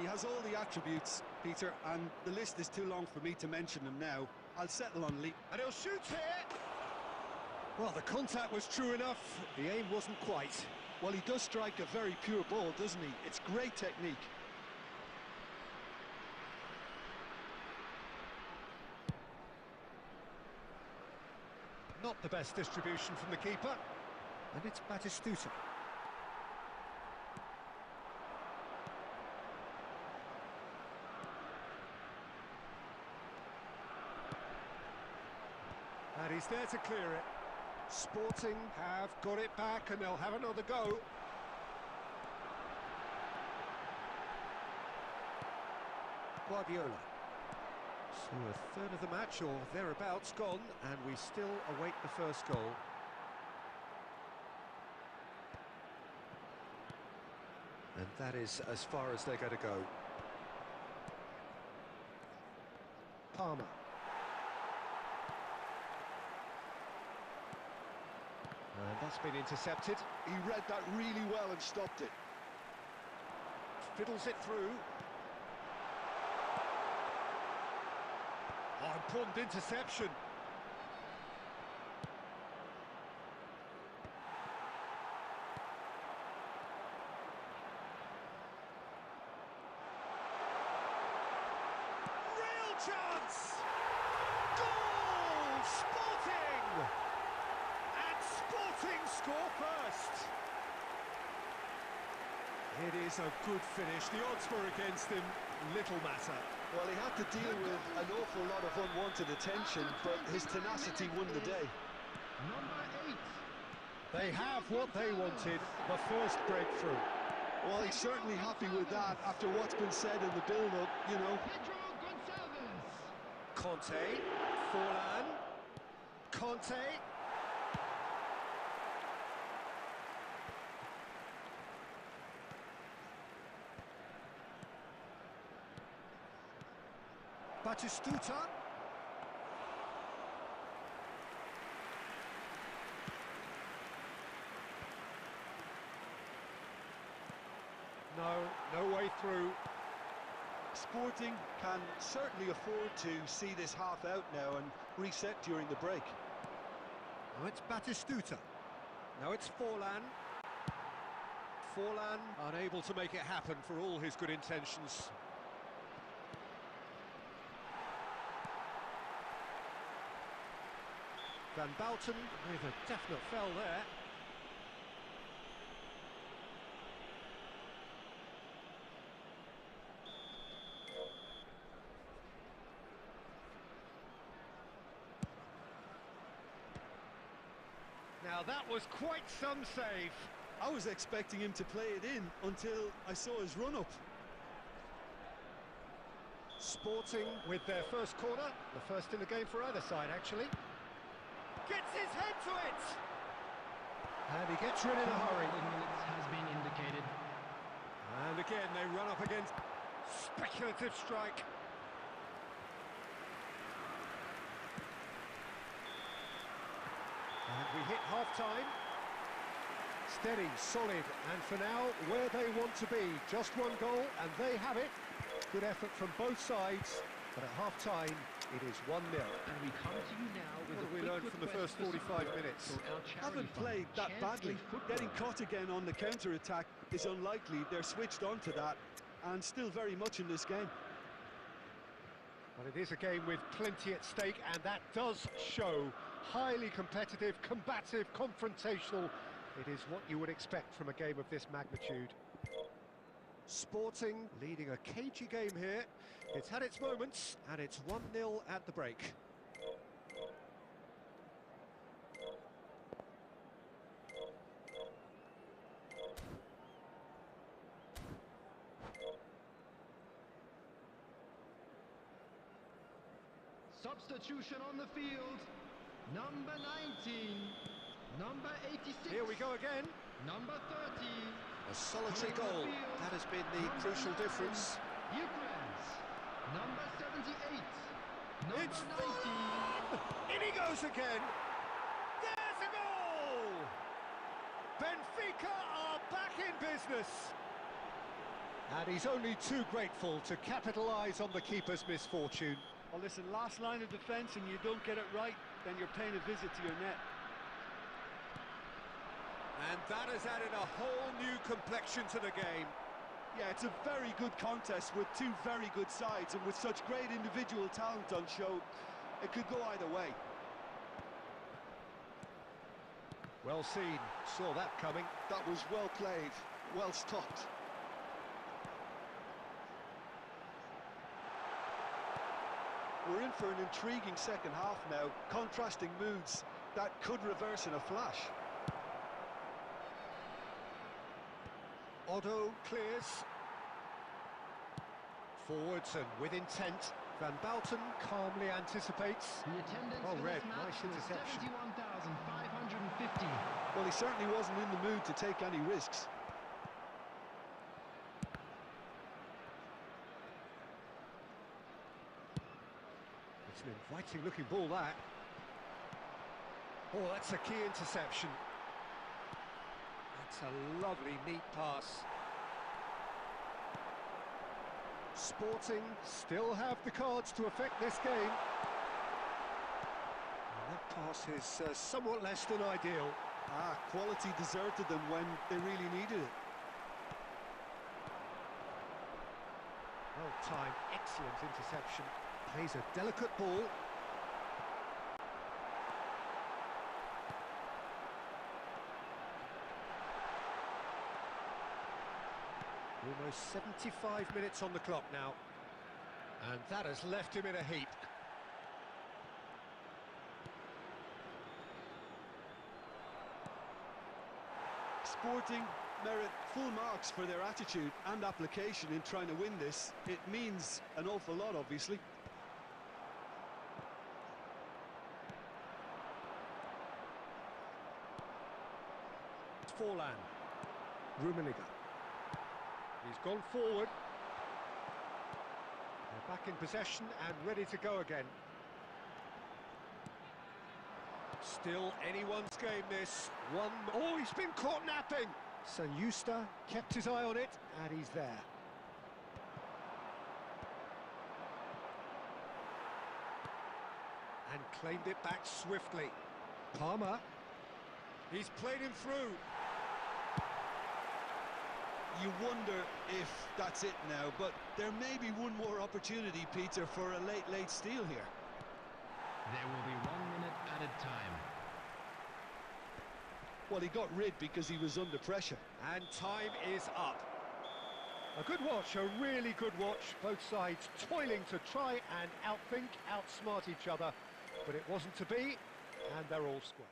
He has all the attributes, Peter, and the list is too long for me to mention them now. I'll settle on Lee. And he'll shoot here! Well, the contact was true enough. The aim wasn't quite. Well, he does strike a very pure ball, doesn't he? It's great technique. Not the best distribution from the keeper. And it's Batistuta. And he's there to clear it. Sporting have got it back and they'll have another go. Guardiola. So a third of the match or thereabouts gone, and we still await the first goal. And that is as far as they're going to go. Palmer. And that's been intercepted. He read that really well and stopped it. Fiddles it through. Oh, important interception. Real chance! Goal! Sporting! And Sporting score first. It is a good finish. The odds were against him. Little matter. Well, he had to deal with an awful lot of unwanted attention, but his tenacity won the day. Number 8. They have what they wanted, the first breakthrough. Well, he's certainly happy with that after what's been said in the build-up, you know. Pedro Gonçalves. Conte, Forlan, Conte. Batistuta. No way through. Sporting can certainly afford to see this half out now and reset during the break. Now it's Batistuta. Now it's Forlan. Forlan unable to make it happen for all his good intentions. Van Bouten with a definite foul there. Now that was quite some save. I was expecting him to play it in until I saw his run-up. Sporting with their first corner, the first in the game for either side actually. Gets his head to it! And he gets rid in a hurry. Minutes has been indicated. And again they run up against speculative strike. And we hit half-time. Steady, solid, and for now, where they want to be. Just one goal, and they have it. Good effort from both sides, but at half-time, it is 1-0. And we come to you now with What a have we quick learned from the request first for 45 support minutes? for our charity Haven't fund, played that Chance badly. eFootball. Getting caught again on the counter-attack is unlikely. They're switched on to that and still very much in this game. But it is a game with plenty at stake, and that does show highly competitive, combative, confrontational. It is what you would expect from a game of this magnitude. Sporting leading a cagey game here. It's had its moments, and it's 1-0 at the break. Substitution on the field. Number 19. Number 86. Here we go again. Number 30. A solitary goal. That has been the crucial difference. Ukraine's. Number 78. Number It's 90. in he goes again. There's a goal! Benfica are back in business. And he's only too grateful to capitalise on the keeper's misfortune. Well, listen, last line of defence and you don't get it right, then you're paying a visit to your net. And that has added a whole new complexion to the game. Yeah, it's a very good contest with two very good sides, and with such great individual talent on show, it could go either way. Well seen, saw that coming. That was well played, well stopped. We're in for an intriguing second half now, contrasting moods that could reverse in a flash. Otto clears. Forwards and with intent. Van Bouten calmly anticipates. The attendance Oh, for Red, this match nice was interception. 71,550. Well, he certainly wasn't in the mood to take any risks. It's an inviting looking ball, that. Oh, that's a key interception. That's a lovely, neat pass. Sporting still have the cards to affect this game. And that pass is somewhat less than ideal. Quality deserted them when they really needed it. Well timed, excellent interception. Plays a delicate ball. Almost 75 minutes on the clock now. And that has left him in a heap. Sporting merit full marks for their attitude and application in trying to win this. It means an awful lot, obviously. Forlan. Rummenigge. He's gone forward. They're back in possession and ready to go again. Still anyone's game, this. Oh, he's been caught napping. Sanjusta kept his eye on it, and he's there. And claimed it back swiftly. Palmer. He's played him through. You wonder if that's it now, but there may be one more opportunity, Peter, for a late steal here. There will be 1 minute added time. Well, he got rid because he was under pressure. And time is up. A good watch, a really good watch. Both sides toiling to try and outthink, outsmart each other. But it wasn't to be, and they're all square.